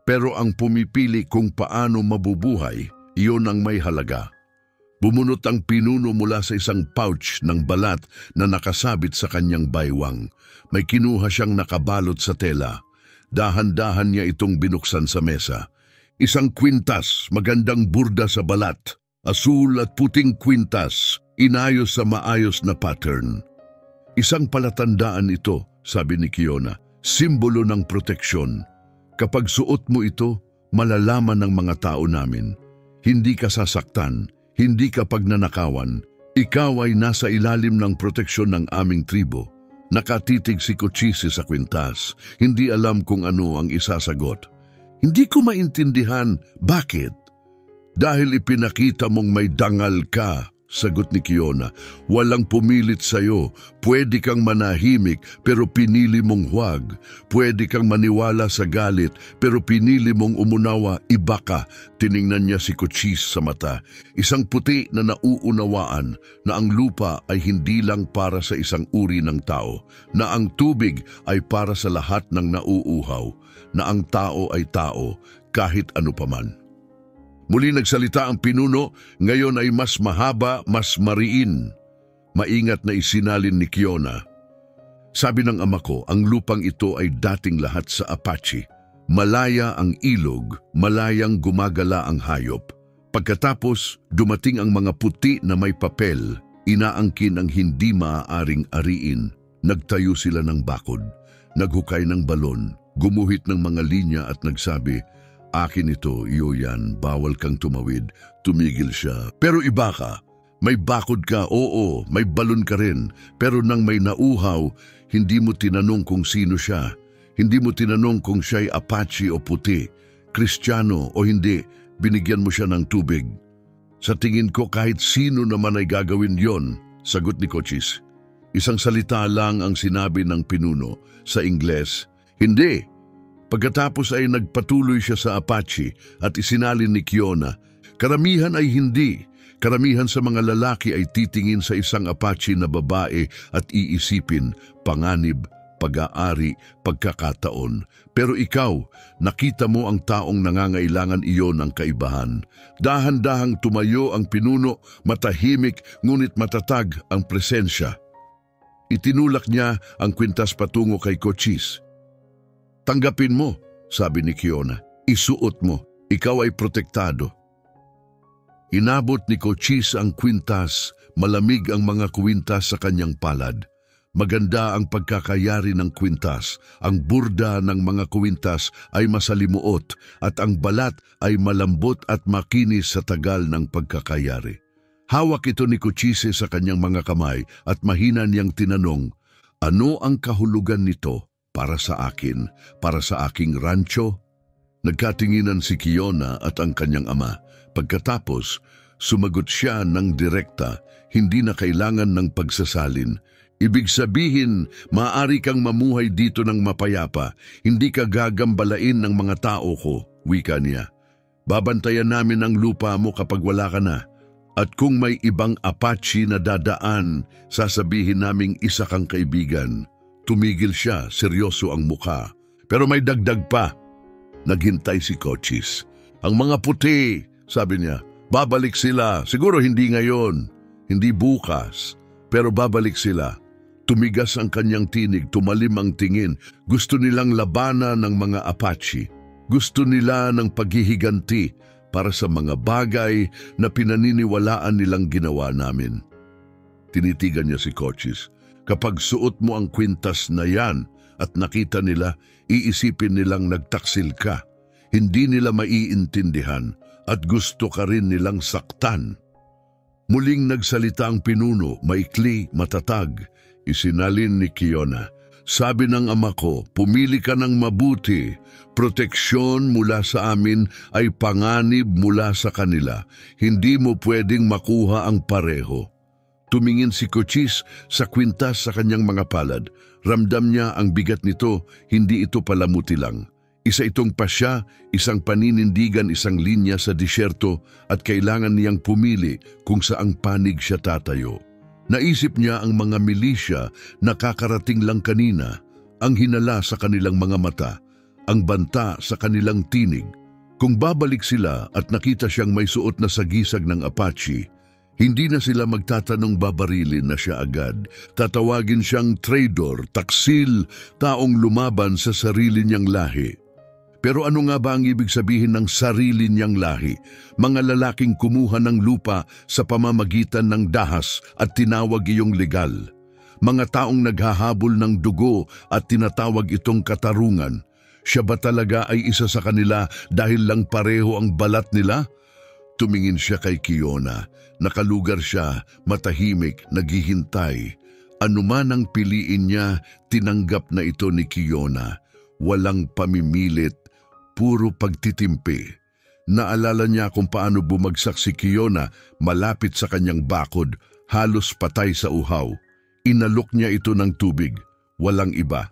Pero ang pumipili kung paano mabubuhay, iyon ang may halaga. Bumunot ang pinuno mula sa isang pouch ng balat na nakasabit sa kanyang baywang. May kinuha siyang nakabalot sa tela. Dahan-dahan niya itong binuksan sa mesa. Isang kwintas, magandang burda sa balat. Asul at puting kwintas, inayos sa maayos na pattern. Isang palatandaan ito, sabi ni Kiona, simbolo ng proteksyon. Kapag suot mo ito, malalaman ng mga tao namin. Hindi ka sasaktan, hindi ka pagnanakawan. Ikaw ay nasa ilalim ng proteksyon ng aming tribo. Nakatitig si Cochise sa kwintas. Hindi alam kung ano ang isasagot. Hindi ko maintindihan, bakit? Dahil ipinakita mong may dangal ka, sagot ni Kiona. Walang pumilit sa'yo. Pwede kang manahimik pero pinili mong huwag. Pwede kang maniwala sa galit pero pinili mong umunawa. Iba ka. Tiningnan niya si Cochise sa mata. Isang puti na nauunawaan na ang lupa ay hindi lang para sa isang uri ng tao. Na ang tubig ay para sa lahat ng nauuhaw. Na ang tao ay tao kahit ano paman. Muli nagsalita ang pinuno, ngayon ay mas mahaba, mas mariin. Maingat na isinalin ni Kiona. Sabi ng ama ko, ang lupang ito ay dating lahat sa Apache. Malaya ang ilog, malayang gumagala ang hayop. Pagkatapos, dumating ang mga puti na may papel. Inaangkin ang hindi maaaring ariin. Nagtayo sila ng bakod. Naghukay ng balon, gumuhit ng mga linya at nagsabi, akin ito, iyo yan, bawal kang tumawid. Tumigil siya. Pero iba ka. May bakod ka, oo, may balon ka rin. Pero nang may nauhaw, hindi mo tinanong kung sino siya. Hindi mo tinanong kung siya'y Apache o puti, Kristiyano o hindi. Binigyan mo siya ng tubig. Sa tingin ko kahit sino naman ay gagawin yon, sagot ni Cochise. Isang salita lang ang sinabi ng pinuno sa Ingles, hindi. Pagkatapos ay nagpatuloy siya sa Apache at isinalin ni Kiona, karamihan ay hindi. Karamihan sa mga lalaki ay titingin sa isang Apache na babae at iisipin, panganib, pag-aari, pagkakataon. Pero ikaw, nakita mo ang taong nangangailangan iyon ng kaibahan. Dahan-dahang tumayo ang pinuno, matahimik ngunit matatag ang presensya. Itinulak niya ang kwintas patungo kay Cochise. Tanggapin mo, sabi ni Kiona. Isuot mo, ikaw ay protektado. Inabot ni Cochise ang kwintas, malamig ang mga kwintas sa kanyang palad. Maganda ang pagkakayari ng kwintas. Ang burda ng mga kwintas ay masalimuot at ang balat ay malambot at makinis sa tagal ng pagkakayari. Hawak ito ni Cochise sa kanyang mga kamay at mahina niyang tinanong, ano ang kahulugan nito? Para sa akin, para sa aking rancho? Nagkatinginan si Kiona at ang kanyang ama. Pagkatapos, sumagot siya ng direkta, hindi na kailangan ng pagsasalin. Ibig sabihin, maaari kang mamuhay dito ng mapayapa, hindi ka gagambalain ng mga tao ko, wika niya. Babantayan namin ang lupa mo kapag wala ka na. At kung may ibang Apache na dadaan, sasabihin naming isa kang kaibigan. Tumigil siya, seryoso ang mukha. Pero may dagdag pa. Naghintay si Cochise. Ang mga puti, sabi niya, babalik sila. Siguro hindi ngayon, hindi bukas, pero babalik sila. Tumigas ang kanyang tinig, tumalim ang tingin. Gusto nilang labanan ng mga Apache. Gusto nila ng paghihiganti para sa mga bagay na pinaniniwalaan nilang ginawa namin. Tinitigan niya si Cochise. Kapag suot mo ang kwintas na yan at nakita nila, iisipin nilang nagtaksil ka. Hindi nila maiintindihan at gusto ka rin nilang saktan. Muling nagsalita ang pinuno, maikli, matatag. Isinalin ni Kiona, Sabi ng ama ko, pumili ka ng mabuti. Proteksyon mula sa amin ay panganib mula sa kanila. Hindi mo pwedeng makuha ang pareho. Tumingin si Cochise sa kwintas sa kanyang mga palad. Ramdam niya ang bigat nito, hindi ito palamuti lang. Isa itong pasya, isang paninindigan, isang linya sa disyerto at kailangan niyang pumili kung saang panig siya tatayo. Naisip niya ang mga milisya na kakarating lang kanina, ang hinala sa kanilang mga mata, ang banta sa kanilang tinig. Kung babalik sila at nakita siyang may suot na sagisag ng Apache, hindi na sila magtatanong babarilin na siya agad. Tatawagin siyang traitor, taksil, taong lumaban sa sarili niyang lahi. Pero ano nga ba ang ibig sabihin ng sarili niyang lahi? Mga lalaking kumuha ng lupa sa pamamagitan ng dahas at tinawag iyong legal. Mga taong naghahabol ng dugo at tinatawag itong katarungan. Siya ba talaga ay isa sa kanila dahil lang pareho ang balat nila? Tumingin siya kay Kiona. Nakalugar siya, matahimik, naghihintay. Anuman ang piliin niya, tinanggap na ito ni Kiona. Walang pamimilit, puro pagtitimpi. Naalala niya kung paano bumagsak si Kiona malapit sa kanyang bakod, halos patay sa uhaw. Inalok niya ito ng tubig, walang iba.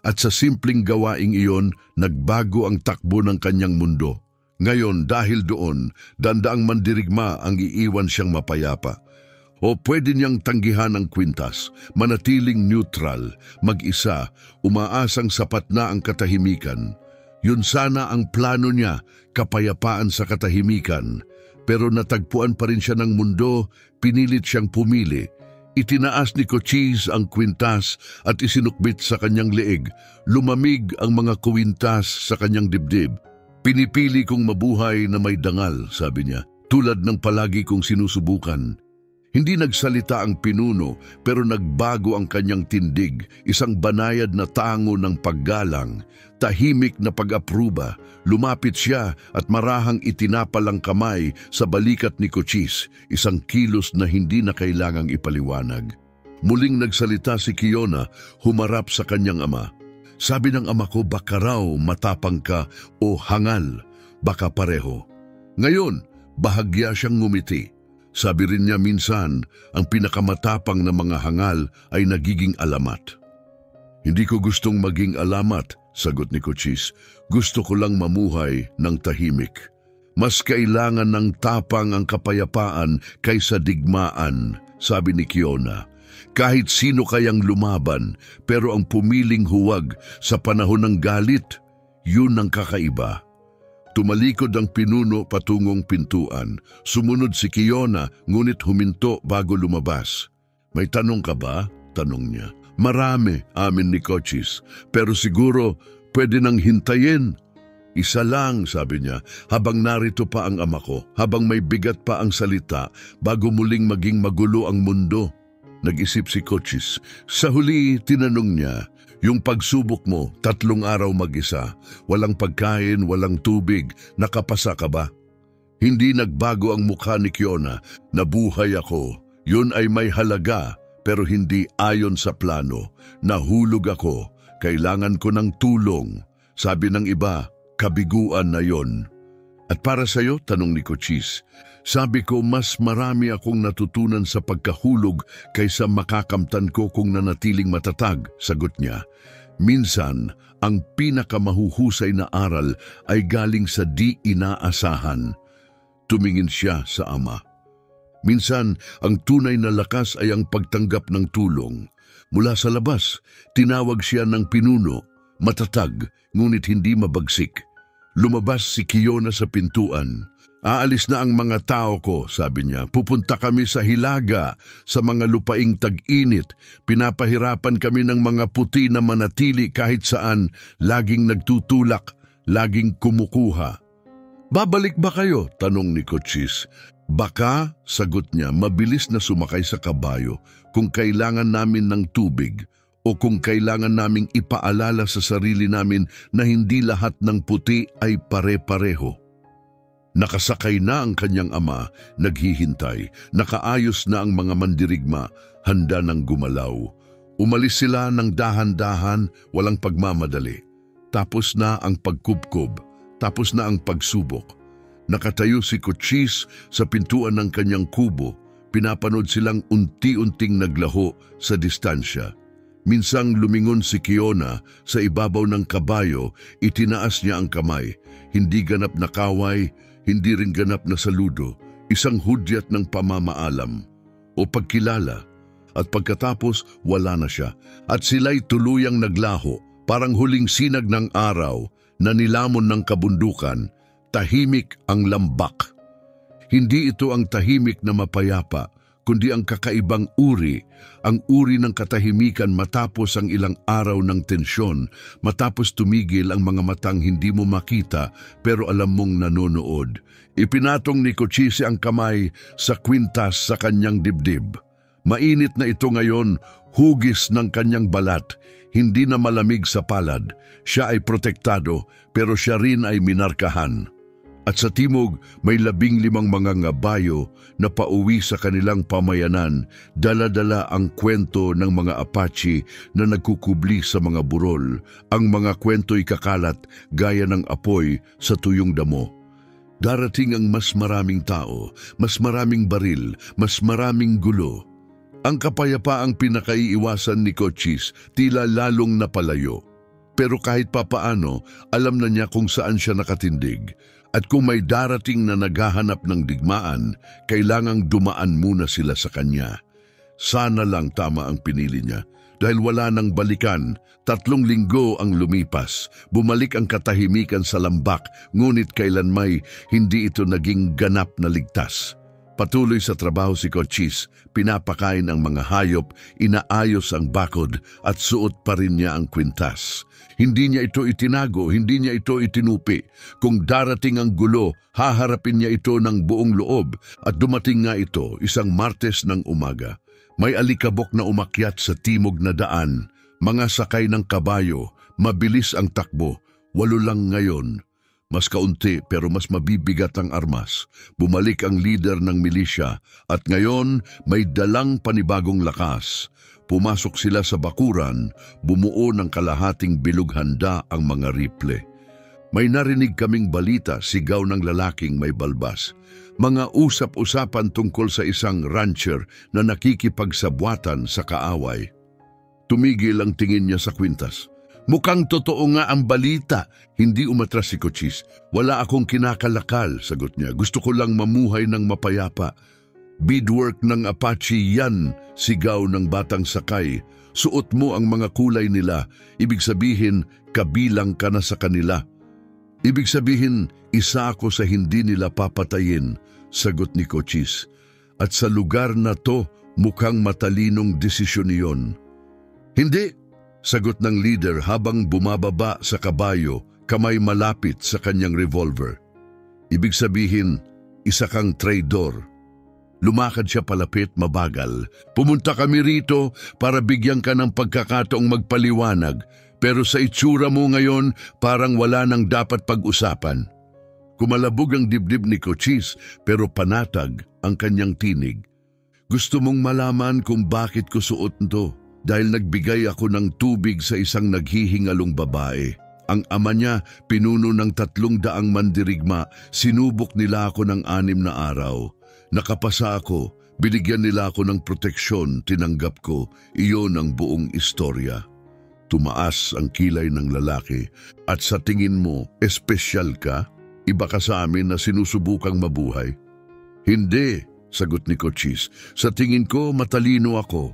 At sa simpleng gawaing iyon, nagbago ang takbo ng kanyang mundo. Ngayon, dahil doon, dandaang mandirigma ang iiwan siyang mapayapa. O pwede niyang tanggihan ang kwintas, manatiling neutral, mag-isa, umaasang sapat na ang katahimikan. Yun sana ang plano niya, kapayapaan sa katahimikan. Pero natagpuan pa rin siya ng mundo, pinilit siyang pumili. Itinaas ni Cochise ang kwintas at isinukbit sa kanyang leeg. Lumamig ang mga kwintas sa kanyang dibdib. Pinipili kong mabuhay na may dangal, sabi niya, tulad ng palagi kong sinusubukan. Hindi nagsalita ang pinuno pero nagbago ang kanyang tindig, isang banayad na tango ng paggalang, tahimik na pag-apruba. Lumapit siya at marahang itinapal ang kamay sa balikat ni Cochise, isang kilos na hindi na kailangang ipaliwanag. Muling nagsalita si Kiona, humarap sa kanyang ama. Sabi ng ama ko, baka raw matapang ka o hangal, baka pareho. Ngayon, bahagya siyang ngumiti. Sabi rin niya minsan, ang pinakamatapang na mga hangal ay nagiging alamat. Hindi ko gustong maging alamat, sagot ni Cochise. Gusto ko lang mamuhay ng tahimik. Mas kailangan ng tapang ang kapayapaan kaysa digmaan, sabi ni Kiona. Kahit sino kayang lumaban, pero ang pumiling huwag sa panahon ng galit, yun ang kakaiba. Tumalikod ang pinuno patungong pintuan. Sumunod si Kiona, ngunit huminto bago lumabas. May tanong ka ba? Tanong niya. Marami, amin ni Cochise. Pero siguro, pwede nang hintayin. Isa lang, sabi niya, habang narito pa ang ama ko, habang may bigat pa ang salita, bago muling maging magulo ang mundo. Nag-isip si Cochise. Sa huli, tinanong niya, yung pagsubok mo, 3 araw mag-isa, walang pagkain, walang tubig, nakapasa ka ba? Hindi nagbago ang mukha ni Kiona. Nabuhay ako. Yun ay may halaga, pero hindi ayon sa plano. Nahulog ako. Kailangan ko ng tulong. Sabi ng iba, kabiguan na yon. At para sa'yo, tanong ni Cochise, sabi ko mas marami akong natutunan sa pagkahulog kaysa makakamtan ko kung nanatiling matatag, sagot niya. Minsan, ang pinakamahuhusay na aral ay galing sa di inaasahan. Tumingin siya sa ama. Minsan, ang tunay na lakas ay ang pagtanggap ng tulong. Mula sa labas, tinawag siya ng pinuno, matatag, ngunit hindi mabagsik. Lumabas si Kiona sa pintuan. Aalis na ang mga tao ko, sabi niya. Pupunta kami sa Hilaga, sa mga lupaing tag-init. Pinapahirapan kami ng mga puti na manatili kahit saan, laging nagtutulak, laging kumukuha. Babalik ba kayo? Tanong ni Cochise. Baka, sagot niya, mabilis na sumakay sa kabayo kung kailangan namin ng tubig o kung kailangan naming ipaalala sa sarili namin na hindi lahat ng puti ay pare-pareho. Nakasakay na ang kanyang ama, naghihintay, nakaayos na ang mga mandirigma, handa ng gumalaw. Umalis sila ng dahan-dahan, walang pagmamadali. Tapos na ang pagkubkob, tapos na ang pagsubok. Nakatayo si Cochise sa pintuan ng kanyang kubo, pinapanood silang unti-unting naglaho sa distansya. Minsang lumingon si Kiona sa ibabaw ng kabayo, itinaas niya ang kamay. Hindi ganap na kaway, hindi rin ganap na saludo, isang hudyat ng pamamaalam o pagkilala. At pagkatapos, wala na siya. At sila'y tuluyang naglaho, parang huling sinag ng araw na nilamon ng kabundukan. Tahimik ang lambak. Hindi ito ang tahimik na mapayapa, kundi ang kakaibang uri, ang uri ng katahimikan matapos ang ilang araw ng tensyon, matapos tumigil ang mga matang hindi mo makita pero alam mong nanonood. Ipinatong ni Cochise ang kamay sa kwintas sa kanyang dibdib. Mainit na ito ngayon, hugis ng kanyang balat, hindi na malamig sa palad. Siya ay protektado, pero siya rin ay minarkahan. At sa timog, may 15 mga ngabayo na pauwi sa kanilang pamayanan, dala-dala ang kwento ng mga Apache na nagkukubli sa mga burol. Ang mga kwento'y kakalat gaya ng apoy sa tuyong damo. Darating ang mas maraming tao, mas maraming baril, mas maraming gulo. Ang kapayapaang pinakaiiwasan ni Cochise tila lalong napalayo. Pero kahit papaano, alam na niya kung saan siya nakatindig. At kung may darating na naghahanap ng digmaan, kailangang dumaan muna sila sa kanya. Sana lang tama ang pinili niya. Dahil wala nang balikan, 3 linggo ang lumipas. Bumalik ang katahimikan sa lambak, ngunit kailanmay hindi ito naging ganap na ligtas. Patuloy sa trabaho si Cochise, pinapakain ang mga hayop, inaayos ang bakod at suot pa rin niya ang kwintas. Hindi niya ito itinago, hindi niya ito itinupi. Kung darating ang gulo, haharapin niya ito ng buong loob at dumating nga ito isang Martes ng umaga. May alikabok na umakyat sa timog na daan, mga sakay ng kabayo, mabilis ang takbo, 8 lang ngayon. Mas kaunti pero mas mabibigat ang armas. Bumalik ang leader ng milisya at ngayon may dalang panibagong lakas. Pumasok sila sa bakuran, bumuo ng kalahating bilog handa ang mga rifle. May narinig kaming balita, sigaw ng lalaking may balbas. Mga usap-usapan tungkol sa isang rancher na nakikipagsabwatan sa kaaway. Tumigil ang tingin niya sa kwintas. Mukhang totoo nga ang balita. Hindi umatras si Cochise. Wala akong kinakalakal, sagot niya. Gusto ko lang mamuhay ng mapayapa. Beadwork ng Apache yan, sigaw ng batang sakay. Suot mo ang mga kulay nila. Ibig sabihin, kabilang ka na sa kanila. Ibig sabihin, isa ako sa hindi nila papatayin, sagot ni Cochise. At sa lugar na to, mukhang matalinong desisyon iyon. Hindi, sagot ng leader habang bumababa sa kabayo, kamay malapit sa kanyang revolver. Ibig sabihin, isa kang traidor. Lumakad siya palapit, mabagal. Pumunta kami rito para bigyan ka ng pagkakataong magpaliwanag, pero sa itsura mo ngayon parang wala nang dapat pag-usapan. Kumalabog ang dibdib ni Cochise pero panatag ang kanyang tinig. Gusto mong malaman kung bakit ko suot nito? Dahil nagbigay ako ng tubig sa isang naghihingalong babae. Ang ama niya pinuno ng 300 mandirigma, sinubok nila ako ng 6 na araw. Nakapasa ako, binigyan nila ako ng proteksyon, tinanggap ko, iyon ang buong istorya. Tumaas ang kilay ng lalaki, at sa tingin mo, espesyal ka? Iba ka sa amin na sinusubukang mabuhay? Hindi, sagot ni Cochise. Sa tingin ko, matalino ako.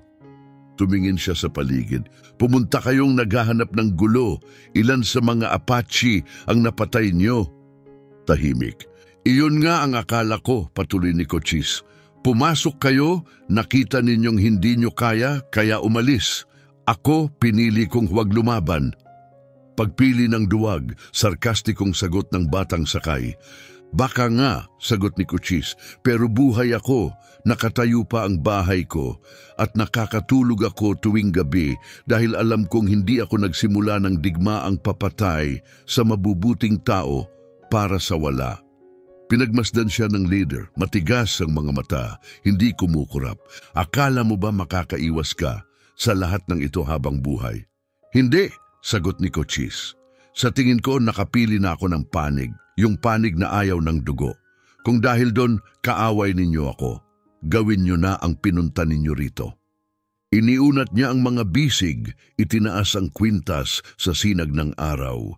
Tumingin siya sa paligid. Pumunta kayong naghahanap ng gulo. Ilan sa mga Apache ang napatay niyo? Tahimik. Iyon nga ang akala ko, patuloy ni Cochise. Pumasok kayo, nakita ninyong hindi nyo kaya umalis. Ako, pinili kong huwag lumaban. Pagpili ng duwag, sarkastikong sagot ng batang sakay. Baka nga, sagot ni Cochise, pero buhay ako, nakatayo pa ang bahay ko, at nakakatulog ako tuwing gabi dahil alam kong hindi ako nagsimula ng digmaang papatay sa mabubuting tao para sa wala. Pinagmasdan siya ng leader, matigas ang mga mata, hindi kumukurap. Akala mo ba makakaiwas ka? sa lahat ng ito habang buhay? Hindi, sagot ni Cochise. Sa tingin ko nakapili na ako ng panig, yung panig na ayaw ng dugo. Kung dahil doon kaaway ninyo ako, gawin nyo na ang pinunta ninyo rito. Iniunat niya ang mga bisig, itinaas ang kwintas sa sinag ng araw.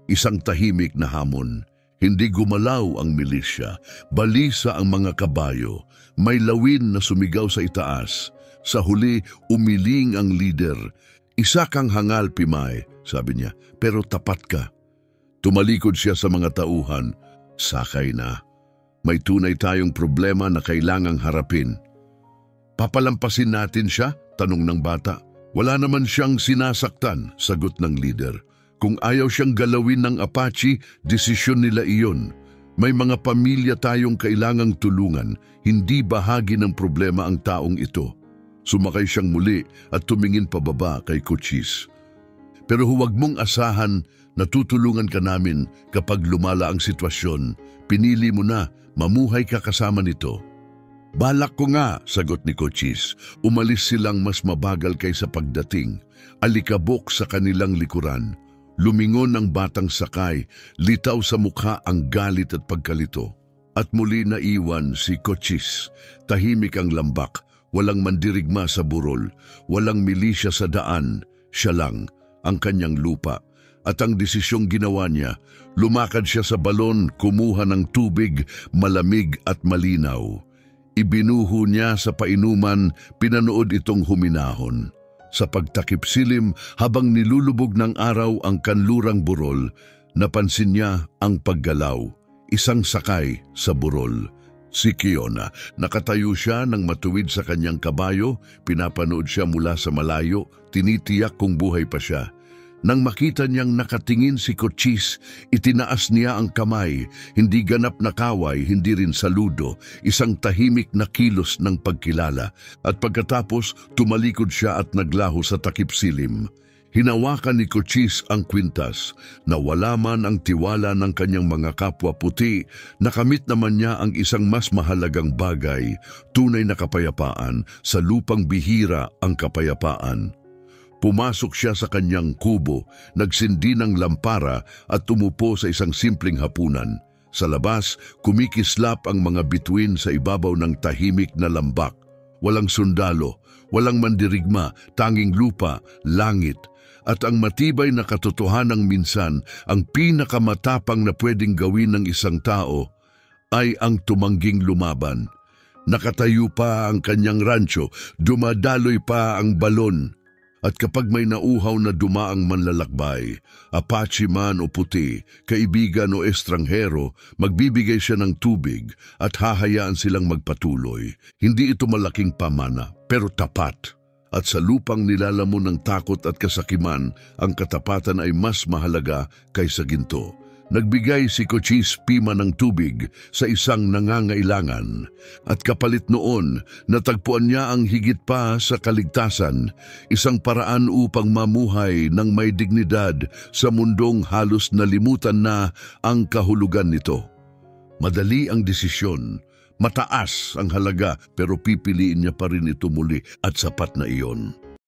Isang tahimik na hamon. Hindi gumalaw ang milisya, balisa ang mga kabayo, may lawin na sumigaw sa itaas. Sa huli, umiling ang lider. Isa kang hangal, Pimay, sabi niya, pero tapat ka. Tumalikod siya sa mga tauhan. Sakay na. May tunay tayong problema na kailangang harapin. Papalampasin natin siya? Tanong ng bata. Wala naman siyang sinasaktan, sagot ng leader. Kung ayaw siyang galawin ng Apache, desisyon nila iyon. May mga pamilya tayong kailangang tulungan, hindi bahagi ng problema ang taong ito. Sumakay siyang muli at tumingin pababa kay Cochise. Pero huwag mong asahan na tutulungan ka namin kapag lumala ang sitwasyon. Pinili mo na, mamuhay ka kasama nito. Balak ko nga, sagot ni Cochise. Umalis silang mas mabagal kaysa pagdating. Alikabok sa kanilang likuran. Lumingon ang batang sakay, litaw sa mukha ang galit at pagkalito. At muli naiwan si Cochise. Tahimik ang lambak, walang mandirigma sa burol, walang milisya sa daan. Siya lang, ang kanyang lupa. At ang desisyong ginawa niya, lumakad siya sa balon, kumuha ng tubig, malamig at malinaw. Ibinuho niya sa painuman, pinanood itong huminahon. Sa pagtakip silim habang nilulubog ng araw ang kanlurang burol, napansin niya ang paggalaw, isang sakay sa burol. Si Kiona, nakatayo siya ng matuwid sa kanyang kabayo, pinapanood siya mula sa malayo, tinitiyak kung buhay pa siya. Nang makita niyang nakatingin si Cochise, itinaas niya ang kamay, hindi ganap na kaway, hindi rin saludo, isang tahimik na kilos ng pagkilala. At pagkatapos, tumalikod siya at naglaho sa takip silim. Hinawakan ni Cochise ang kwintas. Nawala man ang tiwala ng kanyang mga kapwa puti, nakamit naman niya ang isang mas mahalagang bagay, tunay na kapayapaan, sa lupang bihira ang kapayapaan. Pumasok siya sa kanyang kubo, nagsindi ng lampara at tumupo sa isang simpleng hapunan. Sa labas, kumikislap ang mga bituin sa ibabaw ng tahimik na lambak. Walang sundalo, walang mandirigma, tanging lupa, langit. At ang matibay na katotohanang minsan, ang pinakamatapang na pwedeng gawin ng isang tao ay ang tumangging lumaban. Nakatayo pa ang kanyang rancho, dumadaloy pa ang balon. At kapag may nauhaw na dumaang manlalakbay, Apache man o puti, kaibigan o estranghero, magbibigay siya ng tubig at hahayaan silang magpatuloy. Hindi ito malaking pamana, pero tapat. At sa lupang nilalamon ng takot at kasakiman, ang katapatan ay mas mahalaga kaysa ginto. Nagbigay si Cochise Pima ng tubig sa isang nangangailangan at kapalit noon natagpuan niya ang higit pa sa kaligtasan, isang paraan upang mamuhay ng may dignidad sa mundong halos nalimutan na ang kahulugan nito. Madali ang desisyon, mataas ang halaga pero pipiliin niya pa rin ito muli at sapat na iyon.